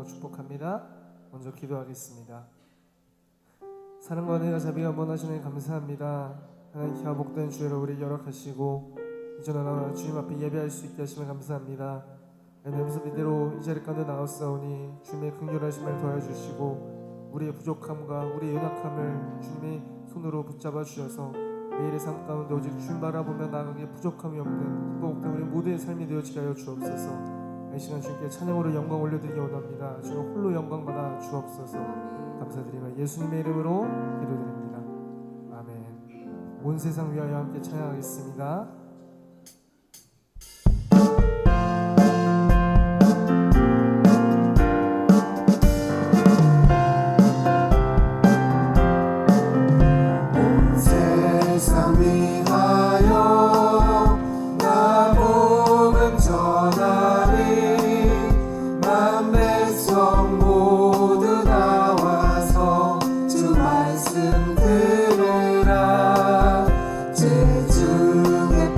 축복합니다. 먼저 기도하겠습니다. 사랑과 은혜가 자비가 원하시는 감사합니다. 하나님 기와 복된 주의로 우리 열악하시고 이전에 나와 주님 앞에 예배할 수 있게 하시면 감사합니다. 하나님 이대로 이 자리 가운데 나왔사오니 주님의 긍휼하심을 도와주시고 우리의 부족함과 우리의 연약함을 주님의 손으로 붙잡아 주셔서 매일의 삶 가운데 오직 주님 바라보며 나아가기에 부족함이 없는 복된 우리 모두의 삶이 되어지게 하여 주옵소서. 이 시간 주님께 찬양으로 영광 올려드리기 원합니다. 주님 홀로 영광 받아 주옵소서. 감사드리며 예수님의 이름으로 기도드립니다. 아멘. 온 세상 위하여 함께 찬양하겠습니다. 온 세상 위하여 나 복음 전하리. 백성 모두 나와서 주 말씀 들으라. 제 중에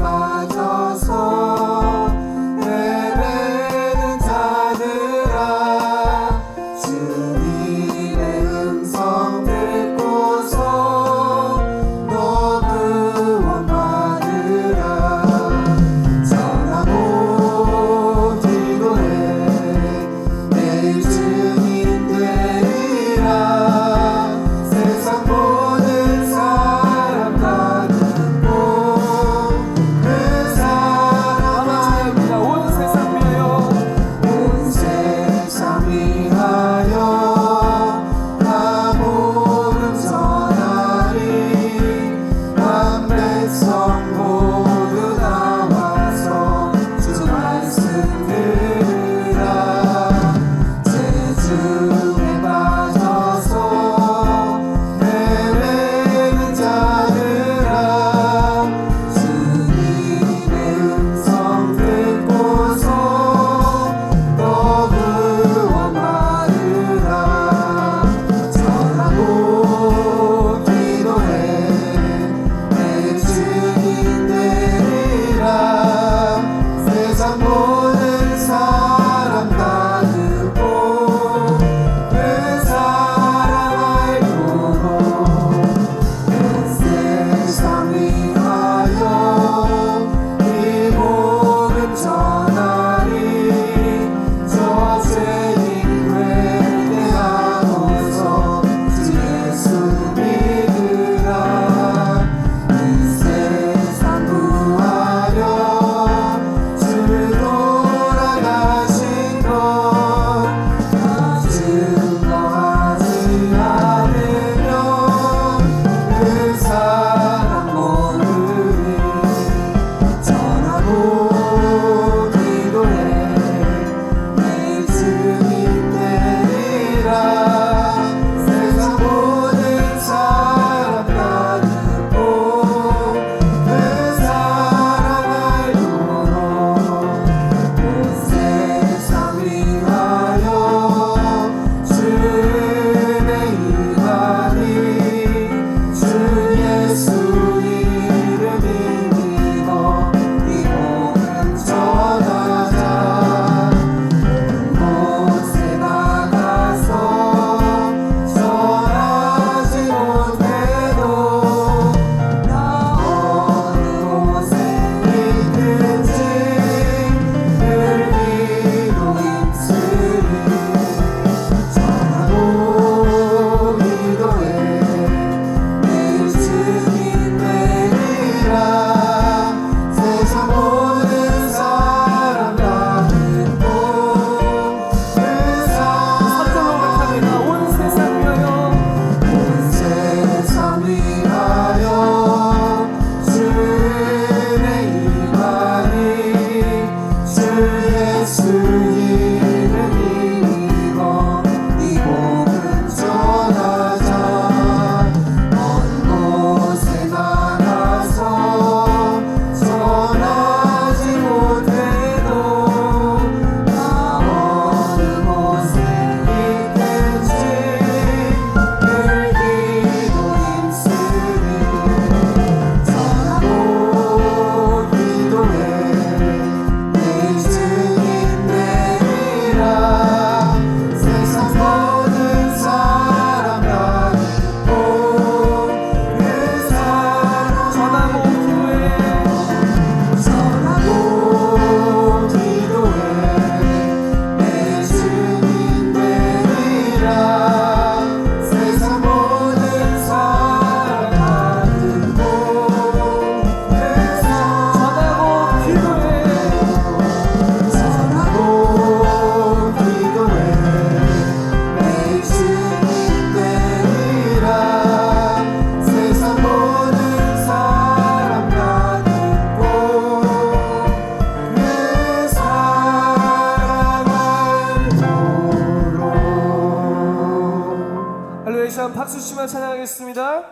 주시면 찬양하겠습니다.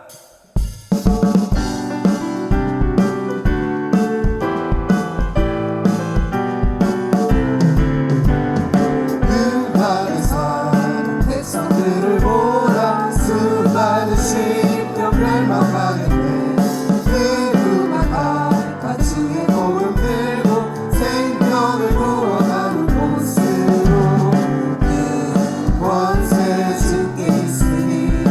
하늘 사는 백성들을 보라 수많은 심령 멸망하겠네 그만 가치의 복음 들고 생명을 구원하는 곳으로 그 권세 주께 있으니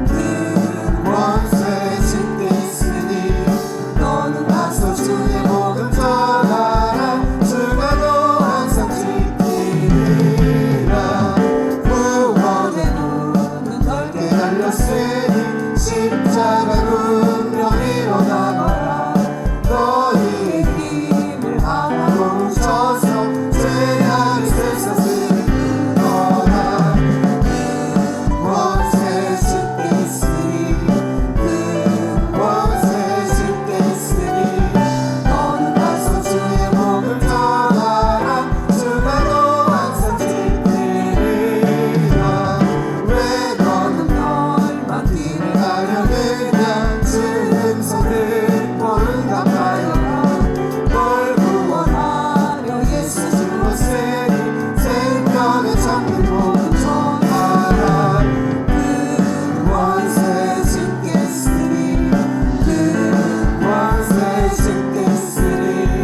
그 권세 주께 있으니 너는 가서 주의 복음 전하라 주가 너 항상 지키리라 구원의 문은 넓게 달렸으니 십자가 운명 일어나거라 너희의 힘을 하나로 뭉쳐서 죄악의 쇠사슬을 끊어라 그 권세 주께 있으니 그 권세 주께 있으니 너는 가서 주의 복음 전하라 주가 너 항상 지키리라 왜 너는 널만 길을 가려느냐 주 음성 듣고 응답하여라 널 구원하려 예수 주 왔으니 생명의 참된 복음 전하라 그 권세 주께 있으니 그 권세 주께 있으니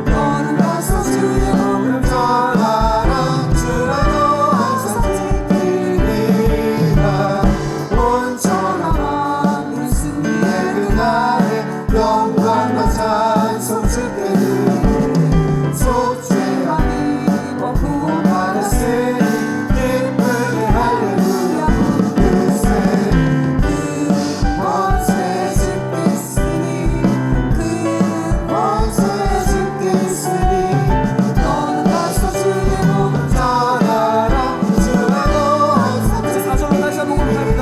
너는 가서 주의 복음 전하라 주가 너 항상 지키리라 온전한 왕의 승리의 그날에 영광과 찬송 주께 드리네 속죄함이 구원 받았으니 기쁘게 할렐루야 부르세 그 권세 주께 있으니 그 권세 주께 있으니 너는 가서 주의 복음 전하라 주가 너 항상 제 4절로 다시 한번 고백합니다.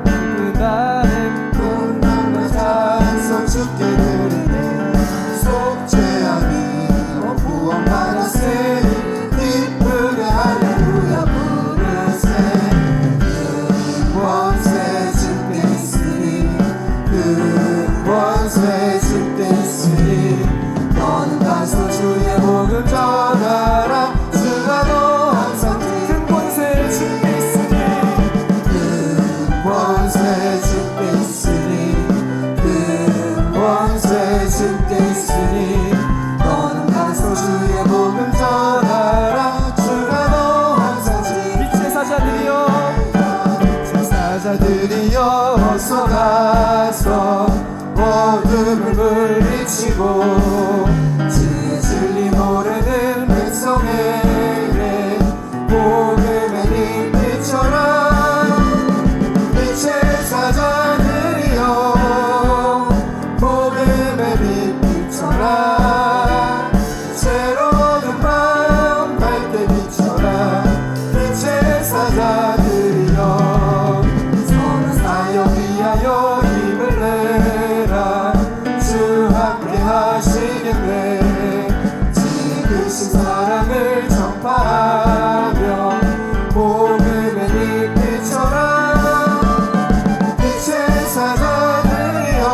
그날엔 영광과 찬송 주께 드리네 속죄함이 구원 받았으니 기쁘게 할렐루야 부르세 그 권세 주께 있으니 그 권세 주께 있으니 너는 가서 주의 복음 전하라 주가 너 항상 큰 권세 주께 있으니 그 권세 주께 있으니 그 권세 주께 있으니 너는 가서 주의 복음 전하라 주가 너 항상 빛의 사자들이여 제사자들이여 어서 가서 어둠을 물리치고 주의 진리 모르는 백성에게 복음의 빛 비춰라 빛의 사자들이여 복음의 빛 비춰라 새로운 밤 밝게 비춰라 빛의 사자들이여 선한 사역 위하여 힘을 내라 주 함께 하시겠네 지으신 사랑을 전파하며 복음의 빛 비춰라 빛의 사자들이여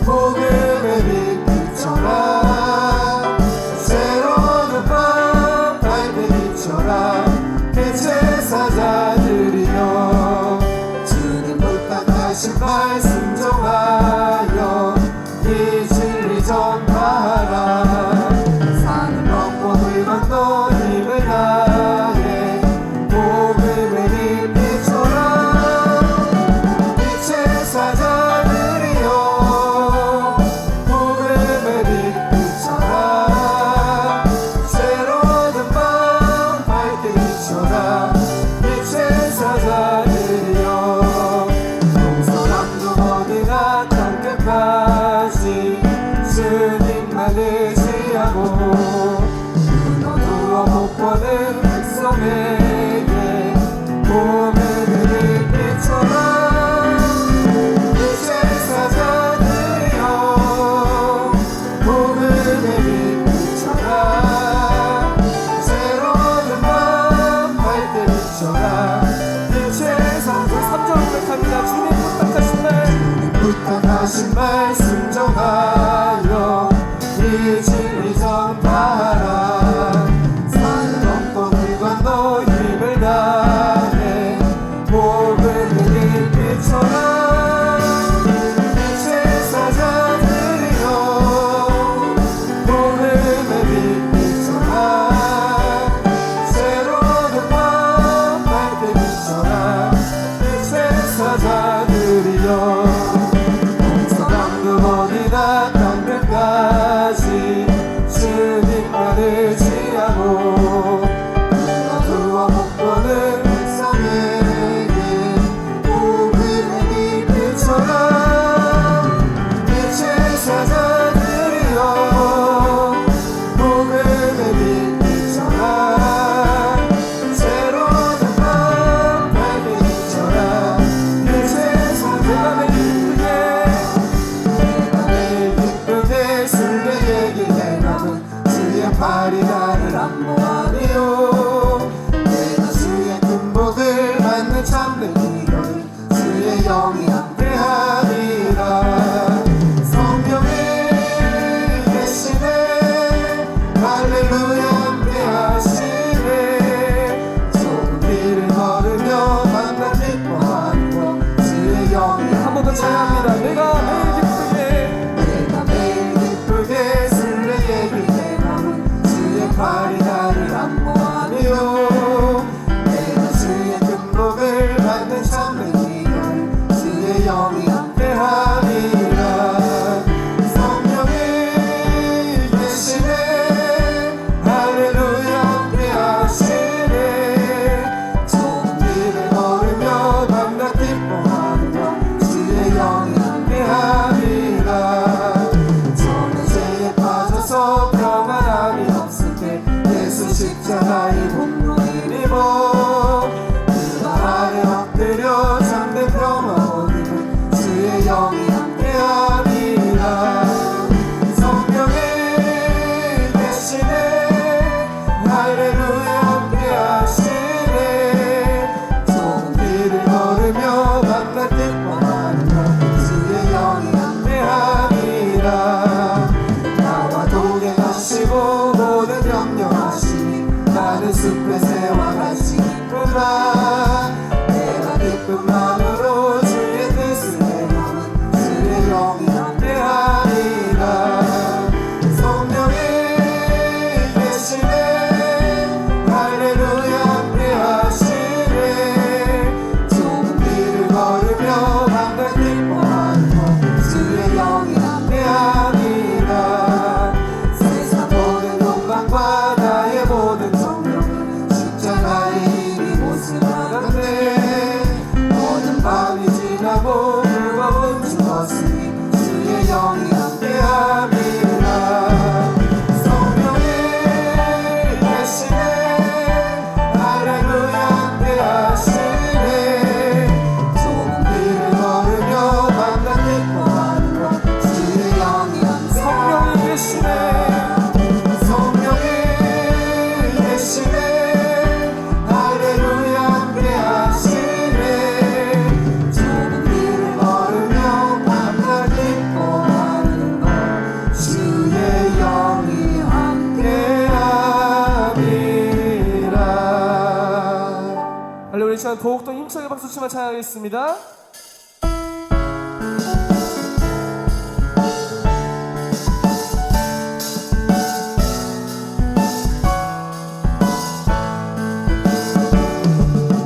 복음의 빛 비춰라 새로운 밤 밝게 비춰라 빛의 사자들이여 주님 부탁하신 말씀 정하여 이 진리 전파하라 산을 넘고 물 건너 힘을 다해 복음의 빛 비춰라 빛의 사자들이여 복음의 빛 비춰라 새로운 밤 밝게 비춰라 빛의 사자들이여 동서남북 어디나 땅끝까지 주님만 의지하고 무너두어 못 보는 백성에게 복음의 빛 비춰라 빛의 사자들이여 복음의 빛 비춰라 새로운 밤 밝게 때까지 주님만을 지향하고 어두워 못 보는 백성에게 복음의 빛처럼 빛의 사자들이여 복음의 빛처럼 새로운 밤 밝게 비춰라 빛의 사자들이 내가 매일 기쁘게 순례의 길에 남은 주의 팔이 나를 안보하리요 내가 주의 큰 복을 받는 참된 기도를 주의 영이 함께하리라 성령이 계시네 할렐루야 함께하시네 좁은 길을 걸으며 만나 기뻐하고 주의 영이 한 번 더 찬양합니다. 내가 매일 기쁘게 순례의 길에 남은 주의 팔이 나를 안보하리요 내가 주의 큰 복을 받는 참된 기도를 주의 영이 함께하리라 성령이 계시네 할렐루야 함께하시네 좁은 길을 걸으며 밤낮 기뻐하는 것 주의 영이 함께하리라 저는 죄에 빠져서 평안함이 없을 때 예수 십자가의 공로를 입어 그 아래 엎드려 참된 평화 얻으면 주의 영이 함께하리라 성령이 계시네 할렐루야 함께하시네 좁은 길을 걸으며 밤낮 기뻐하는 것 주의 영이 함께하리라 나와 동행하시고 모든 명령하시니 나는 숲에 생활하시구나 내가 기쁜 마음으로 주의 뜻을 행하면 주의 영이 함께하리라 성령이 계시네 할렐루야 함께하시네 좁은 길을 걸으며 밤낮 기뻐하는 것 주의 영이 함께하리라 세상 모든 욕망과 나의 모든 정욕은 십자가의 힘이 모습하는데 모든 밤이 지나고 무거운 죽었으니 주의 영이 함께함이라 성령이 계시네 할렐루야 함께하시네 좁은 길을 걸으며 밤낮 기뻐하는 것 주의 영이 성령이 계시네. 성령이 계시네 할렐루야 함께하시네 좁은 길을 걸으며 밤낮 기뻐하는 것 주의 영이 함께함이라 할렐루야. 이 시간 더욱더 힘차게 박수치며 찬양하겠습니다.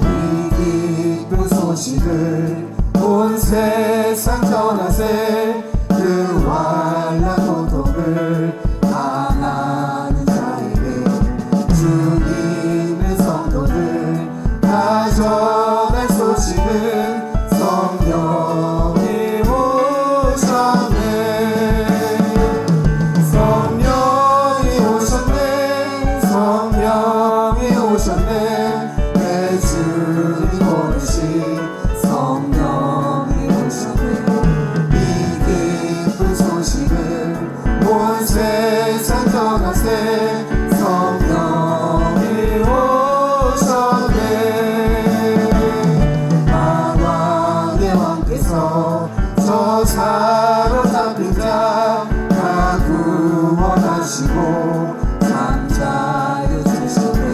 이 기쁜 소식을 온 세상 전하세 그 환난 고통을 당하는 자에게 주님의 성도들 다 전할 소식은 성령이 오셨네 성령이 오셨네 성령이 오셨네 내 주님 오르신 성령이 오셨네 이 기쁜 소식을 온 세상 전하세 성령이 오셨네 만왕의 왕께서 저 사로잡힌 자 다 구원하시고 잠자여 주셨네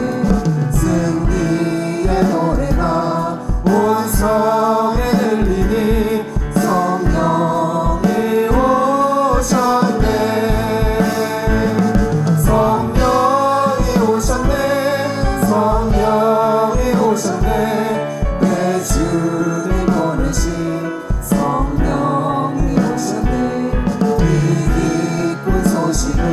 승리의 노래가 온 성에 들리니 성령이 오셨네 성령이 오셨네 성령이 오셨네 내 주님 보내신 성령이 오셨네 이 기쁜 소식을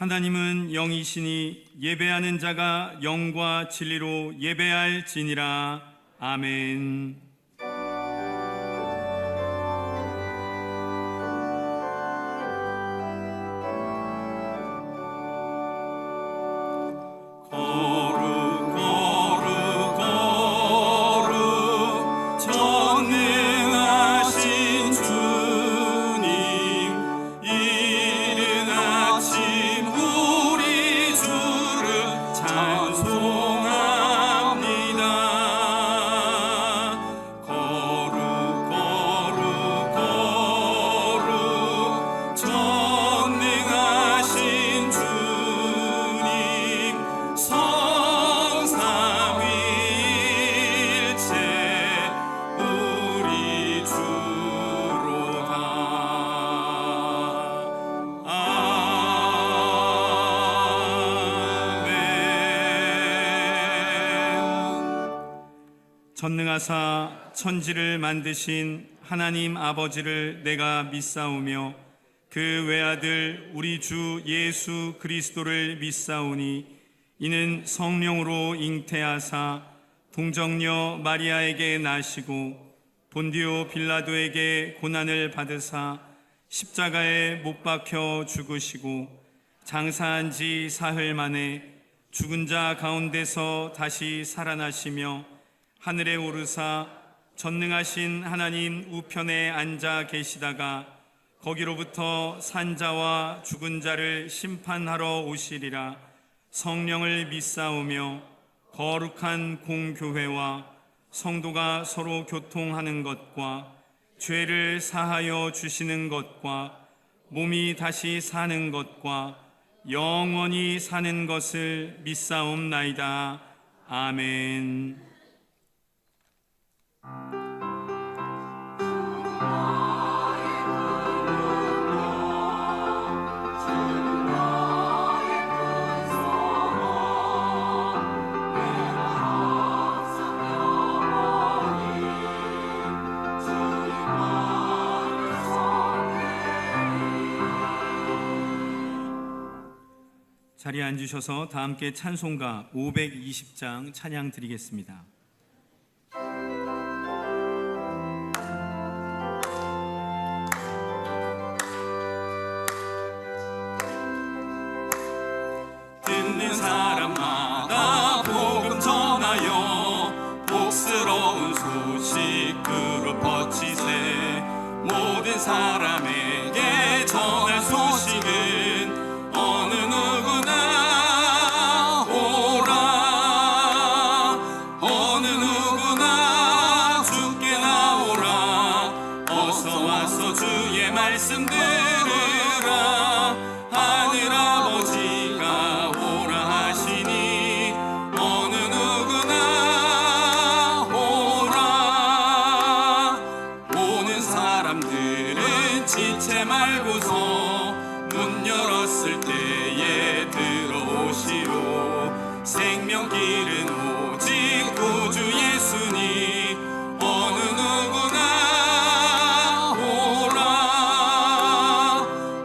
하나님은 영이시니 예배하는 자가 영과 진리로 예배할지니라. 아멘. 전능하사 천지를 만드신 하나님 아버지를 내가 믿사오며 그 외아들 우리 주 예수 그리스도를 믿사오니 이는 성령으로 잉태하사 동정녀 마리아에게 나시고 본디오 빌라도에게 고난을 받으사 십자가에 못 박혀 죽으시고 장사한 지 사흘 만에 죽은 자 가운데서 다시 살아나시며 하늘에 오르사 전능하신 하나님 우편에 앉아 계시다가 거기로부터 산자와 죽은 자를 심판하러 오시리라. 성령을 믿사오며 거룩한 공교회와 성도가 서로 교통하는 것과 죄를 사하여 주시는 것과 몸이 다시 사는 것과 영원히 사는 것을 믿사옵나이다. 아멘. 자리에 앉으셔서 다 함께 찬송가 520장 찬양 드리겠습니다. 듣는 사람마다 복음 전하여 복스러운 소식 그룹 퍼치세 모든 사람에게 전할 소식은 어느 누구나 오라 어느 누구나 주께 나오라 어서 와서 주의 말씀 들으라 하늘 아버지가 오라 하시니 어느 누구나 오라 오는 사람들은 지체 말고서 문 열었을 때에 들어오시오 생명길은 오직 구주 예수니 어느 누구나 오라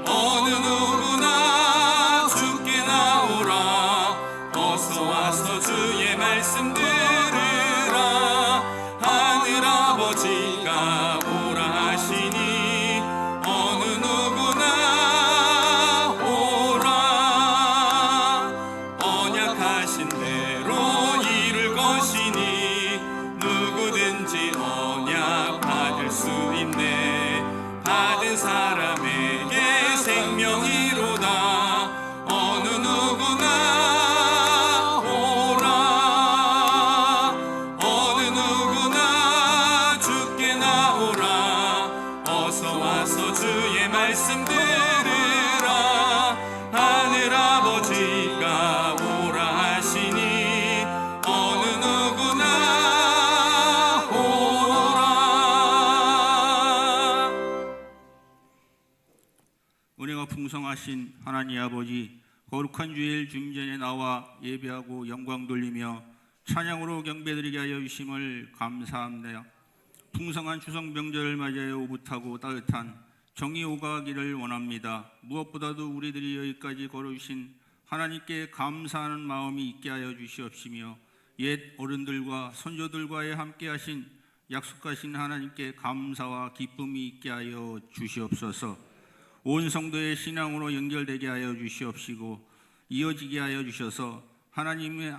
어느 누구나 주께 나오라 어서 와서 주의 말씀 들으라 하늘 아버지가 오라 하시니 어느 누구나 언약하신 대로 이룰 것이니 누구든지 언약 받을 수 있네 받은 사람에게 생명이로다 어느 누구나 오라 어느 누구나 주께 나오라 어서 와서 주의 말씀 들으라 하늘 아버지가 오라 하시니 어느 누구나 오라. 은혜가 풍성하신 하나님 아버지 거룩한 주일 중전에 나와 예배하고 영광 돌리며 찬양으로 경배드리게 하여 주심을 감사합니다. 풍성한 추석 명절을 맞이하여 오붓하고 따뜻한 정이 오가기를 원합니다. 무엇보다도 우리들이 여기까지 걸어주신 하나님께 감사하는 마음이 있게 하여 주시옵시며 옛 어른들과 선조들과의 함께하신 약속하신 하나님께 감사와 기쁨이 있게 하여 주시옵소서. 온 성도의 신앙으로 연결되게 하여 주시옵시고 이어지게 하여 주셔서 하나님이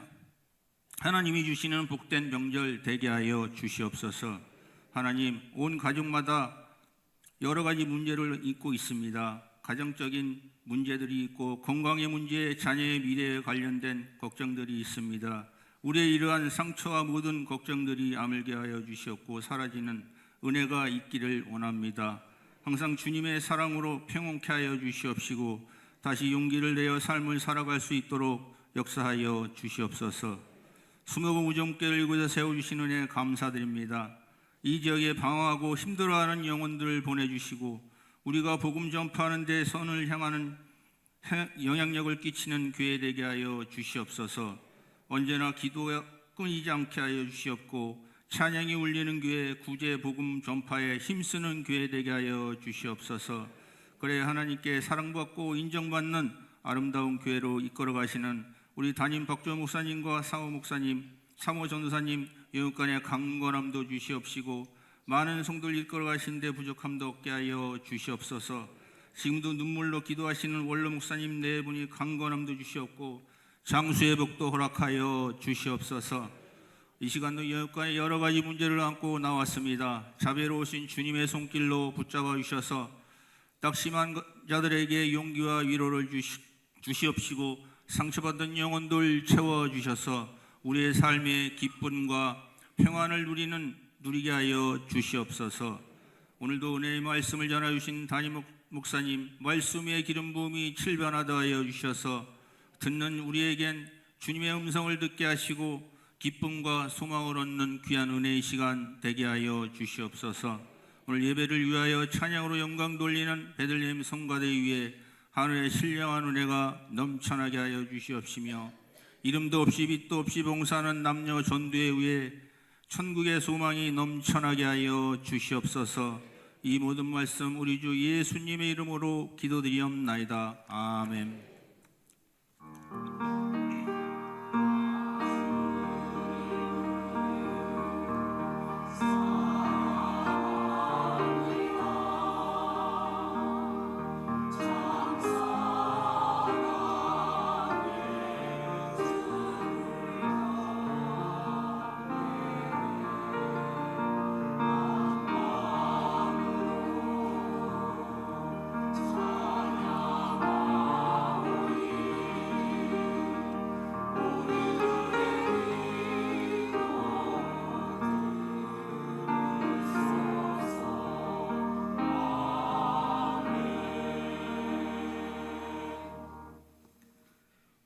주시는 복된 명절 되게 하여 주시옵소서. 하나님, 온 가족마다 여러 가지 문제를 잊고 있습니다. 가정적인 문제들이 있고 건강의 문제, 자녀의 미래에 관련된 걱정들이 있습니다. 우리의 이러한 상처와 모든 걱정들이 아물게 하여 주시옵고 사라지는 은혜가 있기를 원합니다. 항상 주님의 사랑으로 평온케 하여 주시옵시고 다시 용기를 내어 삶을 살아갈 수 있도록 역사하여 주시옵소서. 수목원 우정교회를 이곳에 세워주신 은혜 감사드립니다. 이 지역에 방황하고 힘들어하는 영혼들을 보내주시고 우리가 복음 전파하는 데 선을 향하는 영향력을 끼치는 교회 되게 하여 주시옵소서. 언제나 기도가 끊이지 않게 하여 주시옵고 찬양이 울리는 교회, 구제 복음 전파에 힘쓰는 교회 되게 하여 주시옵소서. 그래 하나님께 사랑받고 인정받는 아름다운 교회로 이끌어 가시는 우리 담임 박조 목사님과 사모 목사님, 사모 전도사님 영육간의 강건함도 주시옵시고 많은 성도를 이끌어 가시는데 부족함도 없게 하여 주시옵소서. 지금도 눈물로 기도하시는 원로 목사님 네 분이 강건함도 주시옵고 장수의 복도 허락하여 주시옵소서. 이 시간도 영육간의 여러 가지 문제를 안고 나왔습니다. 자비로우신 주님의 손길로 붙잡아 주셔서 낙심한 자들에게 용기와 위로를 주시옵시고 상처받은 영혼들 채워주셔서 우리의 삶의 기쁨과 평안을 누리게 하여 주시옵소서. 오늘도 은혜의 말씀을 전해주신 담임 목사님 말씀의 기름 부음이 칠변하다 하여 주셔서 듣는 우리에겐 주님의 음성을 듣게 하시고 기쁨과 소망을 얻는 귀한 은혜의 시간 되게 하여 주시옵소서. 오늘 예배를 위하여 찬양으로 영광 돌리는 베들레헴 성가대 위에 하늘의 신령한 은혜가 넘쳐나게 하여 주시옵시며 이름도 없이 빛도 없이 봉사하는 남녀 전도에 의해 천국의 소망이 넘쳐나게 하여 주시옵소서. 이 모든 말씀 우리 주 예수님의 이름으로 기도드리옵나이다. 아멘.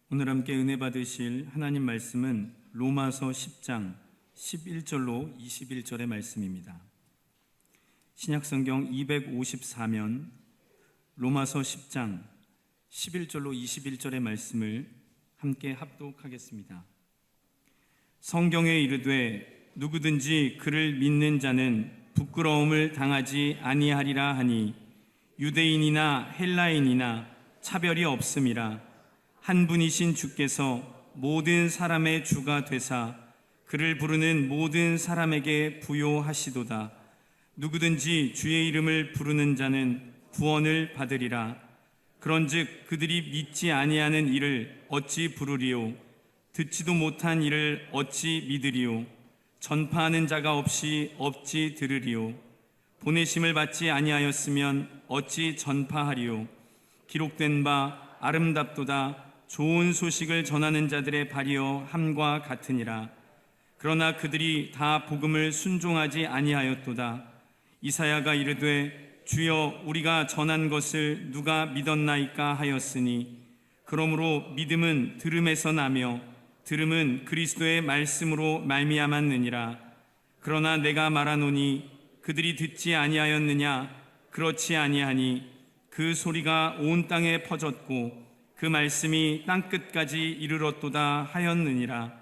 오늘 함께 은혜 받으실 하나님 말씀은 로마서 10장 11절로 21절의 말씀입니다. 신약성경 254면 로마서 10장 11절로 21절의 말씀을 함께 합독하겠습니다. 성경에 이르되 누구든지 그를 믿는 자는 부끄러움을 당하지 아니하리라 하니 유대인이나 헬라인이나 차별이 없음이라. 한 분이신 주께서 모든 사람의 주가 되사 그를 부르는 모든 사람에게 부요하시도다. 누구든지 주의 이름을 부르는 자는 구원을 받으리라. 그런즉 그들이 믿지 아니하는 이를 어찌 부르리요? 듣지도 못한 이를 어찌 믿으리요? 전파하는 자가 없이 어찌 들으리요? 보내심을 받지 아니하였으면 어찌 전파하리요? 기록된 바 아름답도다. 좋은 소식을 전하는 자들의 발이여 함과 같으니라. 그러나 그들이 다 복음을 순종하지 아니하였도다. 이사야가 이르되 주여 우리가 전한 것을 누가 믿었나이까 하였으니 그러므로 믿음은 들음에서 나며 들음은 그리스도의 말씀으로 말미암았느니라. 그러나 내가 말하노니 그들이 듣지 아니하였느냐? 그렇지 아니하니 그 소리가 온 땅에 퍼졌고 그 말씀이 땅끝까지 이르렀도다 하였느니라.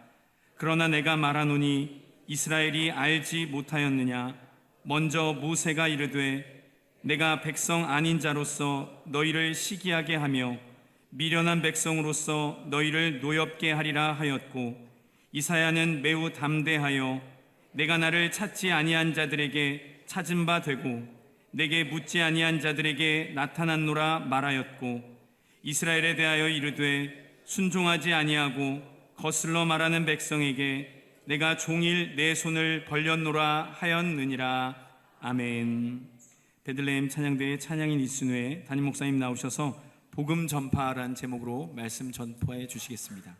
그러나 내가 말하노니 이스라엘이 알지 못하였느냐? 먼저 모세가 이르되 내가 백성 아닌 자로서 너희를 시기하게 하며 미련한 백성으로서 너희를 노엽게 하리라 하였고, 이사야는 매우 담대하여 내가 나를 찾지 아니한 자들에게 찾은 바 되고 내게 묻지 아니한 자들에게 나타났노라 말하였고, 이스라엘에 대하여 이르되 순종하지 아니하고 거슬러 말하는 백성에게 내가 종일 내 손을 벌렸노라 하였느니라. 아멘. 베들레헴 찬양대의 찬양인 이순회 담임 목사님 나오셔서 복음 전파라는 제목으로 말씀 전파해 주시겠습니다.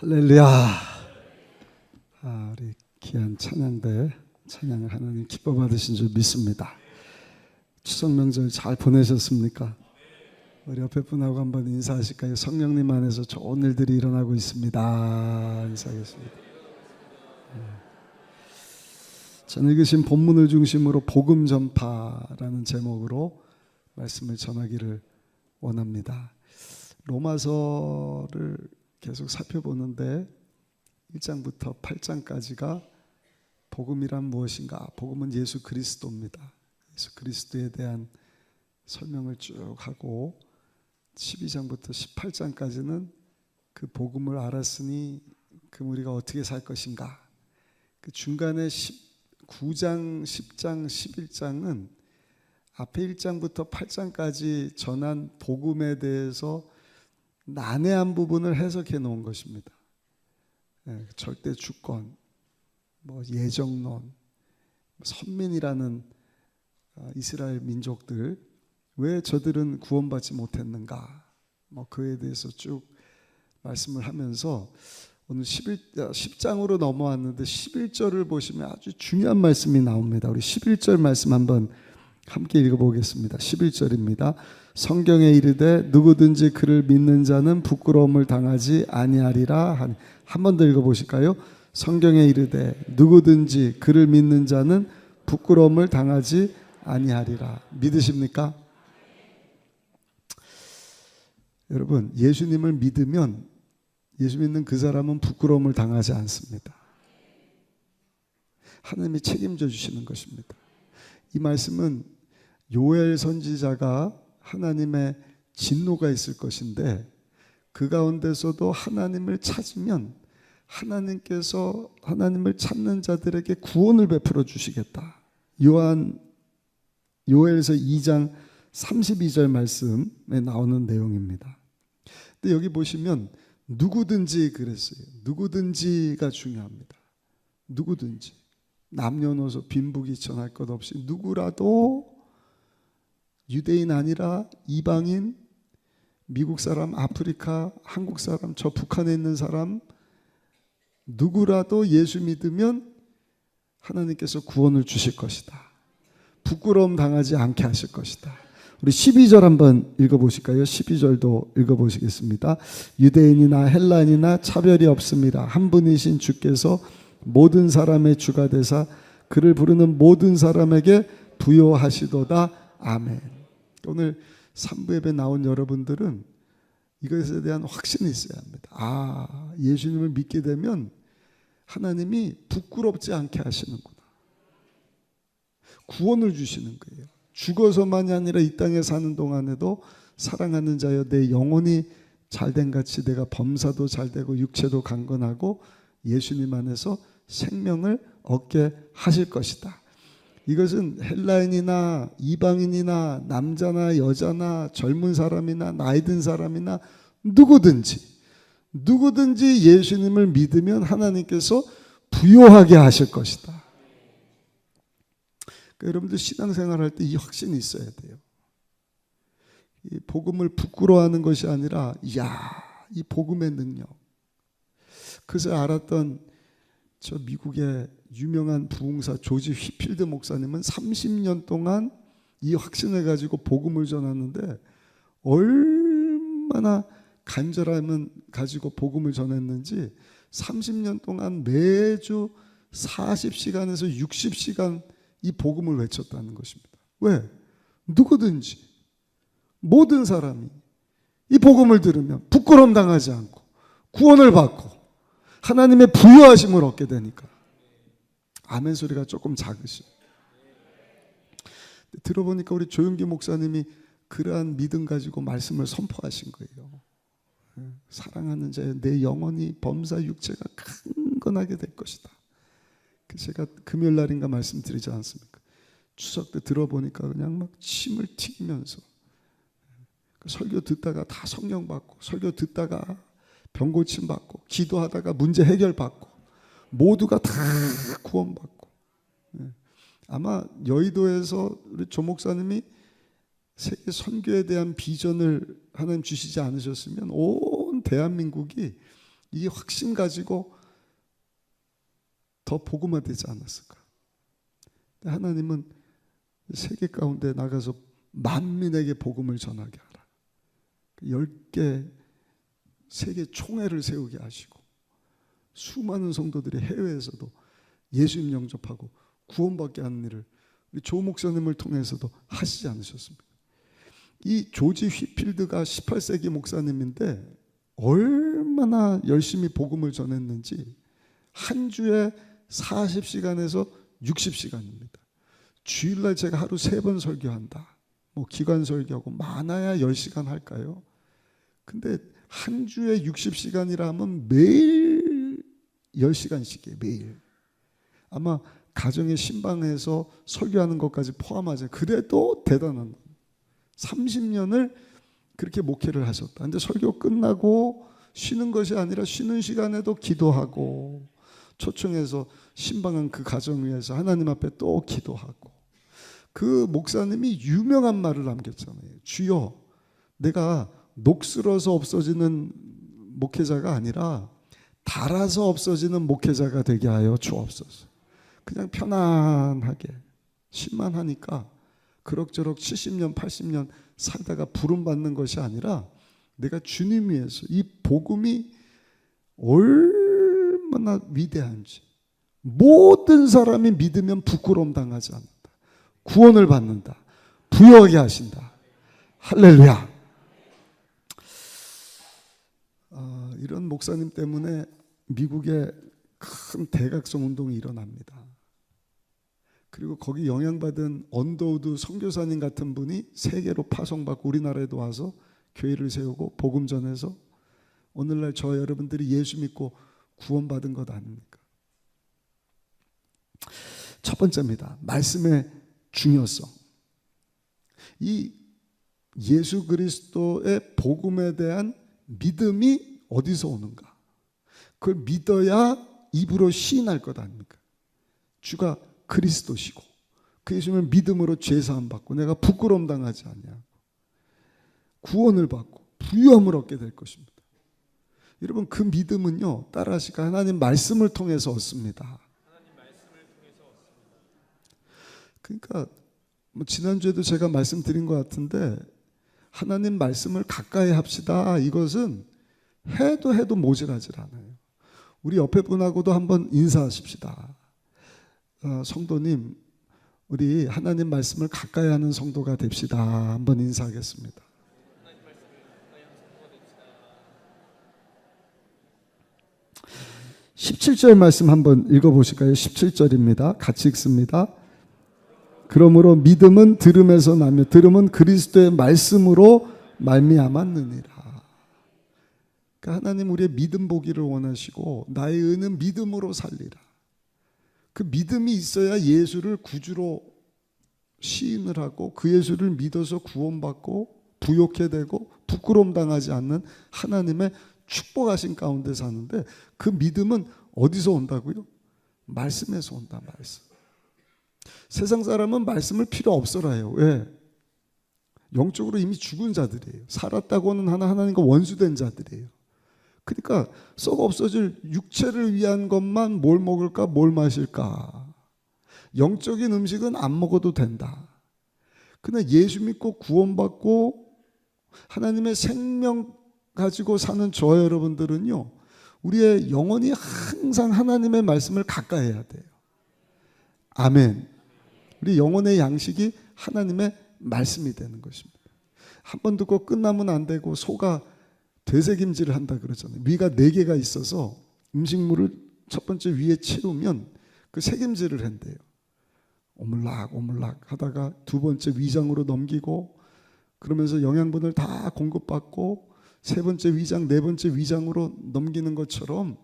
할렐루야. 우리 귀한 찬양대 찬양을 하나님 기뻐 받으신 줄 믿습니다. 추석 명절 잘 보내셨습니까? 우리 옆에 분하고 한번 인사하실까요? 성령님 안에서 좋은 일들이 일어나고 있습니다. 인사하겠습니다. 저는 읽으신 본문을 중심으로 복음 전파라는 제목으로 말씀을 전하기를 원합니다. 로마서를 계속 살펴보는데 1장부터 8장까지가 복음이란 무엇인가? 복음은 예수 그리스도입니다. 예수 그리스도에 대한 설명을 쭉 하고 12장부터 18장까지는 그 복음을 알았으니 그 우리가 어떻게 살 것인가? 그 중간에 9장, 10장, 11장은 앞에 1장부터 8장까지 전한 복음에 대해서 난해한 부분을 해석해 놓은 것입니다. 절대 주권, 예정론, 선민이라는 이스라엘 민족들 왜 저들은 구원받지 못했는가? 그에 대해서 쭉 말씀을 하면서 오늘 10장으로 넘어왔는데 11절을 보시면 아주 중요한 말씀이 나옵니다. 우리 11절 말씀 한번 함께 읽어보겠습니다. 11절입니다. 성경에 이르되 누구든지 그를 믿는 자는 부끄러움을 당하지 아니하리라. 한 번 더 읽어보실까요? 성경에 이르되 누구든지 그를 믿는 자는 부끄러움을 당하지 아니하리라. 믿으십니까? 여러분, 예수님을 믿으면 예수 믿는 그 사람은 부끄러움을 당하지 않습니다. 하나님이 책임져 주시는 것입니다. 이 말씀은 요엘 선지자가 하나님의 진노가 있을 것인데 그 가운데서도 하나님을 찾으면 하나님께서 하나님을 찾는 자들에게 구원을 베풀어 주시겠다. 요엘서 2장 32절 말씀에 나오는 내용입니다. 근데 여기 보시면 누구든지 그랬어요. 누구든지가 중요합니다. 누구든지 남녀노소 빈부귀천할 것 없이 누구라도 유대인 아니라 이방인, 미국 사람, 아프리카, 한국 사람, 저 북한에 있는 사람 누구라도 예수 믿으면 하나님께서 구원을 주실 것이다. 부끄러움 당하지 않게 하실 것이다. 우리 12절 한번 읽어보실까요? 12절도 읽어보시겠습니다. 유대인이나 헬라인이나 차별이 없습니다. 한 분이신 주께서 모든 사람의 주가 되사 그를 부르는 모든 사람에게 부요하시도다. 아멘. 오늘 3부 예배 나온 여러분들은 이것에 대한 확신이 있어야 합니다. 예수님을 믿게 되면 하나님이 부끄럽지 않게 하시는구나. 구원을 주시는 거예요. 죽어서만이 아니라 이 땅에 사는 동안에도 사랑하는 자여 내 영혼이 잘된 같이 내가 범사도 잘되고 육체도 강건하고 예수님 안에서 생명을 얻게 하실 것이다. 이것은 헬라인이나 이방인이나 남자나 여자나 젊은 사람이나 나이 든 사람이나 누구든지 예수님을 믿으면 하나님께서 부요하게 하실 것이다. 그러니까 여러분들 신앙생활할 때 이 확신이 있어야 돼요. 이 복음을 부끄러워하는 것이 아니라 이 복음의 능력. 그래서 알았던 저 미국의 유명한 부흥사 조지 휘필드 목사님은 30년 동안 이 확신을 가지고 복음을 전하는데 얼마나 간절함을 가지고 복음을 전했는지 30년 동안 매주 40시간에서 60시간 이 복음을 외쳤다는 것입니다. 왜? 누구든지 모든 사람이 이 복음을 들으면 부끄러움 당하지 않고 구원을 받고 하나님의 부요하심을 얻게 되니까. 아멘 소리가 조금 작으시죠. 들어보니까 우리 조용기 목사님이 그러한 믿음 가지고 말씀을 선포하신 거예요. 사랑하는 자여 내 영혼이 범사 육체가 강건하게 될 것이다. 제가 금요일 날인가 말씀드리지 않습니까? 추석 때 들어보니까 그냥 막 침을 튀기면서 설교 듣다가 다 성령 받고 설교 듣다가 병 고침 받고 기도하다가 문제 해결 받고 모두가 다 구원 받고. 아마 여의도에서 우리 조 목사님이 세계 선교에 대한 비전을 하나님 주시지 않으셨으면 온 대한민국이 이 확신 가지고 더 복음화되지 않았을까. 하나님은 세계 가운데 나가서 만민에게 복음을 전하게 하라. 10개 세계 총회를 세우게 하시고 수많은 성도들이 해외에서도 예수님 영접하고 구원받게 하는 일을 우리 조 목사님을 통해서도 하시지 않으셨습니까? 이 조지 휘필드가 18세기 목사님인데 얼마나 열심히 복음을 전했는지 한 주에 40시간에서 60시간입니다. 주일날 제가 하루 3번 설교한다. 기관 설교하고 많아야 10시간 할까요? 근데 한 주에 60시간이라 하면 매일 10시간씩이에요. 매일. 아마 가정의 신방에서 설교하는 것까지 포함하죠. 그래도 대단한 거예요. 30년을 그렇게 목회를 하셨다. 근데 설교 끝나고 쉬는 것이 아니라 쉬는 시간에도 기도하고 초청해서 신방한 그 가정 위해서 하나님 앞에 또 기도하고. 그 목사님이 유명한 말을 남겼잖아요. 주여, 내가 녹슬어서 없어지는 목회자가 아니라 닳아서 없어지는 목회자가 되게 하여 주옵소서. 그냥 편안하게 쉴만 하니까 그럭저럭 70년 80년 살다가 부름받는 것이 아니라 내가 주님 위해서 이 복음이 얼마나 위대한지 모든 사람이 믿으면 부끄러움 당하지 않는다. 구원을 받는다. 부여하게 하신다. 할렐루야. 이런 목사님 때문에 미국에 큰 대각성 운동이 일어납니다. 그리고 거기 영향받은 언더우드 선교사님 같은 분이 세계로 파송받고 우리나라에도 와서 교회를 세우고 복음 전해서 오늘날 저 여러분들이 예수 믿고 구원받은 것 아닙니까? 첫 번째입니다. 말씀의 중요성. 이 예수 그리스도의 복음에 대한 믿음이 어디서 오는가? 그걸 믿어야 입으로 시인할 것 아닙니까? 주가 그리스도시고 그 예수님을 믿음으로 죄사함 받고 내가 부끄러움 당하지 아니하고 구원을 받고 부유함을 얻게 될 것입니다. 여러분, 그 믿음은요, 따라하시까 하나님 말씀을 통해서 얻습니다. 그러니까 지난주에도 제가 말씀드린 것 같은데 하나님 말씀을 가까이 합시다. 이것은 해도 모자라질 않아요. 우리 옆에 분하고도 한번 인사하십시다. 성도님, 우리 하나님 말씀을 가까이 하는 성도가 됩시다. 한번 인사하겠습니다. 17절 말씀 한번 읽어보실까요? 17절입니다. 같이 읽습니다. 그러므로 믿음은 들음에서 나며 들음은 그리스도의 말씀으로 말미암았느니라. 그러니까 하나님 우리의 믿음 보기를 원하시고 나의 의는 믿음으로 살리라. 그 믿음이 있어야 예수를 구주로 시인을 하고 그 예수를 믿어서 구원받고 부욕해 되고 부끄러움 당하지 않는 하나님의 축복하신 가운데 사는데 그 믿음은 어디서 온다고요? 말씀에서 온다. 말씀. 세상 사람은 말씀을 필요 없어라 해요. 왜? 영적으로 이미 죽은 자들이에요. 살았다고는 하나님과 원수된 자들이에요. 그러니까 썩 없어질 육체를 위한 것만 뭘 먹을까 뭘 마실까. 영적인 음식은 안 먹어도 된다. 그러나 예수 믿고 구원받고 하나님의 생명 가지고 사는 저 여러분들은요, 우리의 영혼이 항상 하나님의 말씀을 가까이 해야 돼요. 아멘. 우리 영혼의 양식이 하나님의 말씀이 되는 것입니다. 한 번 듣고 끝나면 안 되고 소가 되새김질을 한다 그러잖아요. 위가 4개가 있어서 음식물을 첫 번째 위에 채우면 그 새김질을 한대요. 오물락 하다가 두 번째 위장으로 넘기고 그러면서 영양분을 다 공급받고 세 번째 위장, 네 번째 위장으로 넘기는 것처럼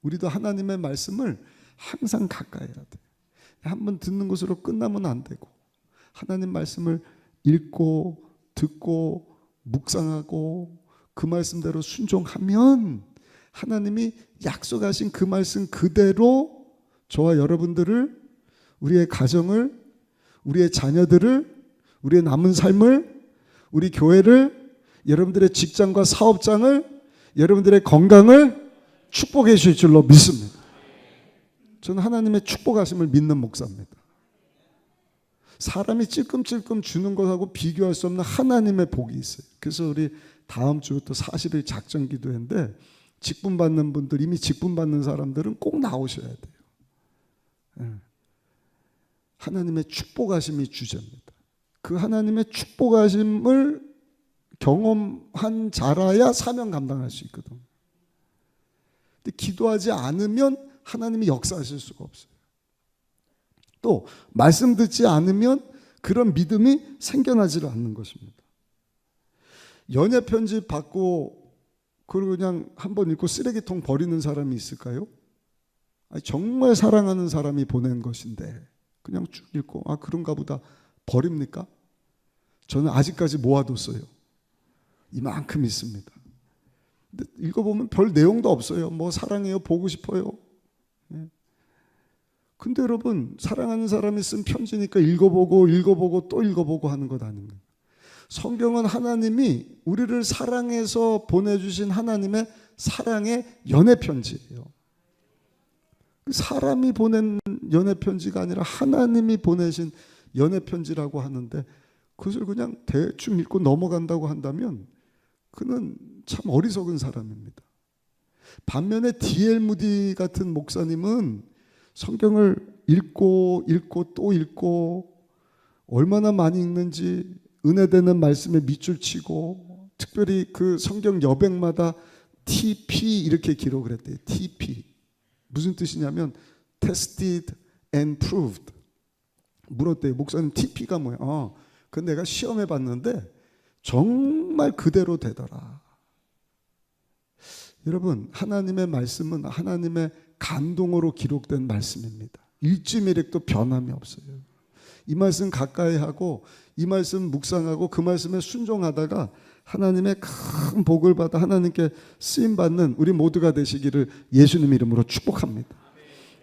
우리도 하나님의 말씀을 항상 가까이 해야 돼. 한번 듣는 것으로 끝나면 안 되고 하나님 말씀을 읽고 듣고 묵상하고 그 말씀대로 순종하면 하나님이 약속하신 그 말씀 그대로 저와 여러분들을, 우리의 가정을, 우리의 자녀들을, 우리의 남은 삶을, 우리 교회를, 여러분들의 직장과 사업장을, 여러분들의 건강을 축복해 주실 줄로 믿습니다. 저는 하나님의 축복하심을 믿는 목사입니다. 사람이 찔끔찔끔 주는 것하고 비교할 수 없는 하나님의 복이 있어요. 그래서 우리 다음 주부터 40일 작전 기도회인데 직분 받는 분들, 이미 직분 받는 사람들은 꼭 나오셔야 돼요. 하나님의 축복하심이 주제입니다. 그 하나님의 축복하심을 경험한 자라야 사명 감당할 수 있거든. 근데 기도하지 않으면 하나님이 역사하실 수가 없어요. 또 말씀 듣지 않으면 그런 믿음이 생겨나지 않는 것입니다. 연애 편지 받고 그걸 그냥 한번 읽고 쓰레기통 버리는 사람이 있을까요? 아니, 정말 사랑하는 사람이 보낸 것인데 그냥 쭉 읽고 그런가 보다 버립니까? 저는 아직까지 모아뒀어요. 이만큼 있습니다. 근데 읽어보면 별 내용도 없어요. 뭐 사랑해요, 보고 싶어요. 근데 여러분, 사랑하는 사람이 쓴 편지니까 읽어보고 또 읽어보고 하는 것 아닙니까? 성경은 하나님이 우리를 사랑해서 보내주신 하나님의 사랑의 연애 편지예요. 사람이 보낸 연애 편지가 아니라 하나님이 보내신 연애 편지라고 하는데 그것을 그냥 대충 읽고 넘어간다고 한다면 그는 참 어리석은 사람입니다. 반면에 D.L. 무디 같은 목사님은 성경을 읽고 또 읽고 얼마나 많이 읽는지 은혜되는 말씀에 밑줄 치고 특별히 그 성경 여백마다 TP 이렇게 기록을 했대요. TP. 무슨 뜻이냐면 tested and proved. 물었대요. 목사님 TP가 뭐야? 그 내가 시험해 봤는데 정말 그대로 되더라. 여러분, 하나님의 말씀은 하나님의 감동으로 기록된 말씀입니다. 일지매력도 변함이 없어요. 이 말씀 가까이 하고 이 말씀 묵상하고 그 말씀에 순종하다가 하나님의 큰 복을 받아 하나님께 쓰임받는 우리 모두가 되시기를 예수님 이름으로 축복합니다.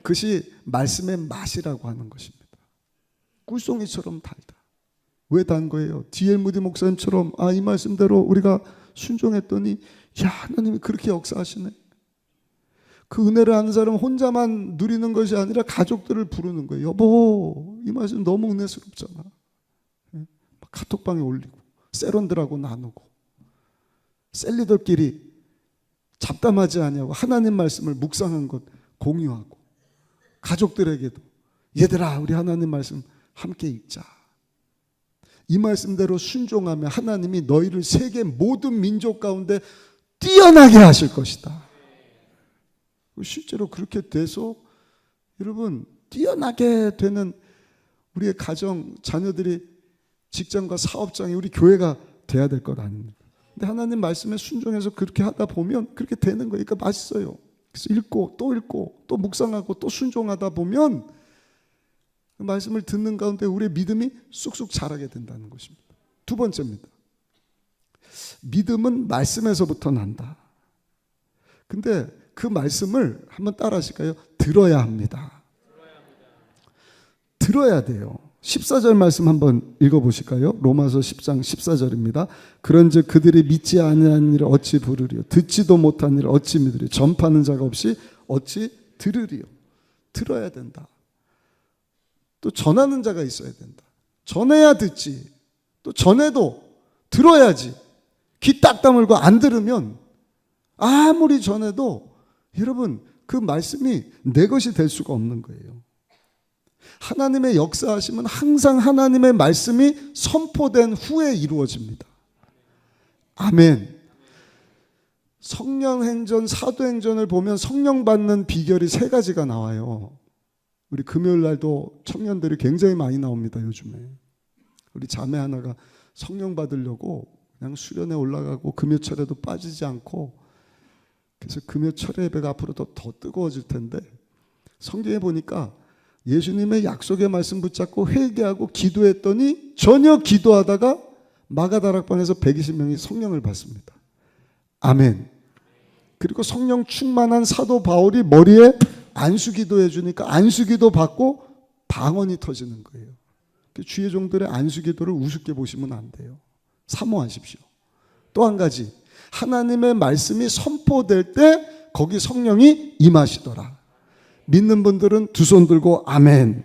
그것이 말씀의 맛이라고 하는 것입니다. 꿀송이처럼 달다. 왜 단 거예요? D.L. 무디 목사님처럼 이 말씀대로 우리가 순종했더니 야, 하나님이 그렇게 역사하시네. 그 은혜를 아는 사람은 혼자만 누리는 것이 아니라 가족들을 부르는 거예요. 여보, 이 말씀 너무 은혜스럽잖아. 카톡방에 올리고 세런들하고 나누고 셀리더끼리 잡담하지 아니하고 하나님 말씀을 묵상한 것 공유하고 가족들에게도 얘들아, 우리 하나님 말씀 함께 읽자. 이 말씀대로 순종하면 하나님이 너희를 세계 모든 민족 가운데 뛰어나게 하실 것이다. 실제로 그렇게 돼서 여러분 뛰어나게 되는 우리의 가정, 자녀들이 직장과 사업장이 우리 교회가 돼야 될 것 아닙니까? 근데 하나님 말씀에 순종해서 그렇게 하다 보면 그렇게 되는 거예요. 그러니까 맛있어요. 그래서 읽고 또 묵상하고 또 순종하다 보면 그 말씀을 듣는 가운데 우리의 믿음이 쑥쑥 자라게 된다는 것입니다. 두 번째입니다. 믿음은 말씀에서부터 난다. 근데 그 말씀을 한번 따라 하실까요? 들어야 합니다. 들어야 돼요. 14절 말씀 한번 읽어보실까요? 로마서 10장 14절입니다. 그런즉 그들이 믿지 아니한 일을 어찌 부르리요? 듣지도 못한 일을 어찌 믿으리요? 전파하는 자가 없이 어찌 들으리요? 들어야 된다. 또 전하는 자가 있어야 된다. 전해야 듣지. 또 전해도 들어야지. 귀 딱 다물고 안 들으면 아무리 전해도 여러분 그 말씀이 내 것이 될 수가 없는 거예요. 하나님의 역사하심은 항상 하나님의 말씀이 선포된 후에 이루어집니다. 아멘. 성령행전, 사도행전을 보면 성령 받는 비결이 세 가지가 나와요. 우리 금요일 날도 청년들이 굉장히 많이 나옵니다. 요즘에 우리 자매 하나가 성령 받으려고 그냥 수련회 올라가고 금요철에도 빠지지 않고, 그래서 금요철의 예배가 앞으로 더 뜨거워질 텐데 성경에 보니까 예수님의 약속의 말씀 붙잡고 회개하고 기도했더니 전혀 기도하다가 마가다락방에서 120명이 성령을 받습니다. 아멘. 그리고 성령 충만한 사도 바울이 머리에 안수기도 해주니까 안수기도 받고 방언이 터지는 거예요. 주의 종들의 안수기도를 우습게 보시면 안 돼요. 사모하십시오. 또 한 가지, 하나님의 말씀이 선포될 때 거기 성령이 임하시더라. 믿는 분들은 두 손 들고 아멘.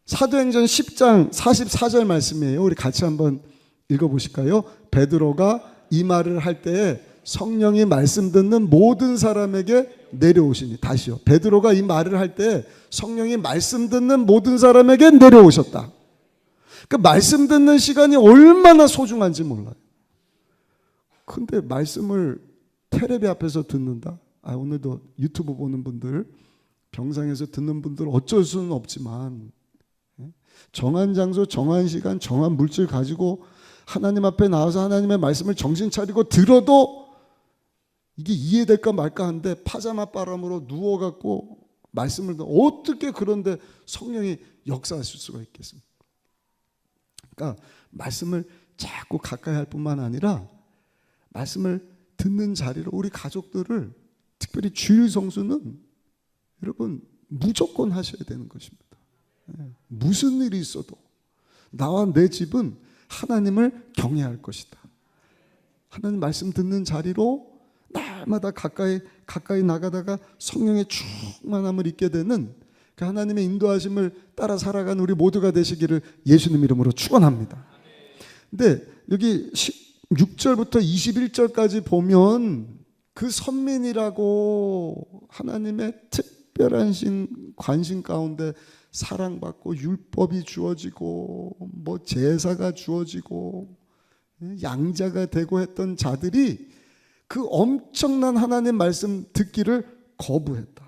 사도행전 10장 44절 말씀이에요. 우리 같이 한번 읽어보실까요? 베드로가 이 말을 할 때에 성령이 말씀 듣는 모든 사람에게 내려오시니. 다시요. 베드로가 이 말을 할 때 성령이 말씀 듣는 모든 사람에게 내려오셨다. 그 말씀 듣는 시간이 얼마나 소중한지 몰라요. 근데 말씀을 테레비 앞에서 듣는다. 오늘도 유튜브 보는 분들, 병상에서 듣는 분들 어쩔 수는 없지만 정한 장소, 정한 시간, 정한 물질 가지고 하나님 앞에 나와서 하나님의 말씀을 정신 차리고 들어도 이게 이해될까 말까 한데 파자마 바람으로 누워갖고 말씀을 어떻게 그런데 성령이 역사하실 수가 있겠습니까? 그러니까 말씀을 자꾸 가까이 할 뿐만 아니라 말씀을 듣는 자리로 우리 가족들을, 특별히 주일 성수는 여러분 무조건 하셔야 되는 것입니다. 무슨 일이 있어도 나와 내 집은 하나님을 경외할 것이다. 하나님 말씀 듣는 자리로 날마다 가까이 나가다가 성령의 충만함을 잊게 되는 그 하나님의 인도하심을 따라 살아가는 우리 모두가 되시기를 예수님 이름으로 축원합니다. 근데 여기 6절부터 21절까지 보면 그 선민이라고 하나님의 특별한 관심 가운데 사랑받고 율법이 주어지고 뭐 제사가 주어지고 양자가 되고 했던 자들이 그 엄청난 하나님 말씀 듣기를 거부했다.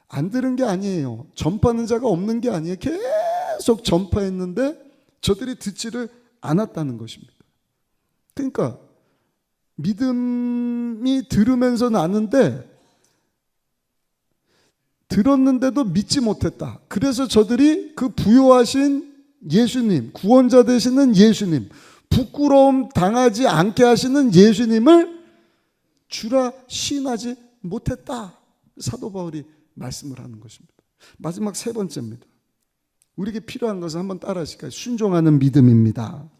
안 들은 게 아니에요. 전파하는 자가 없는 게 아니에요. 계속 전파했는데 저들이 듣지를 않았다는 것입니다. 그러니까 믿음이 들으면서 나는데 들었는데도 믿지 못했다. 그래서 저들이 그 부요하신 예수님, 구원자 되시는 예수님, 부끄러움 당하지 않게 하시는 예수님을 주라 시인하지 못했다. 사도 바울이 말씀을 하는 것입니다. 마지막 세 번째입니다. 우리에게 필요한 것은 한번 따라 하실까요? 순종하는 믿음입니다.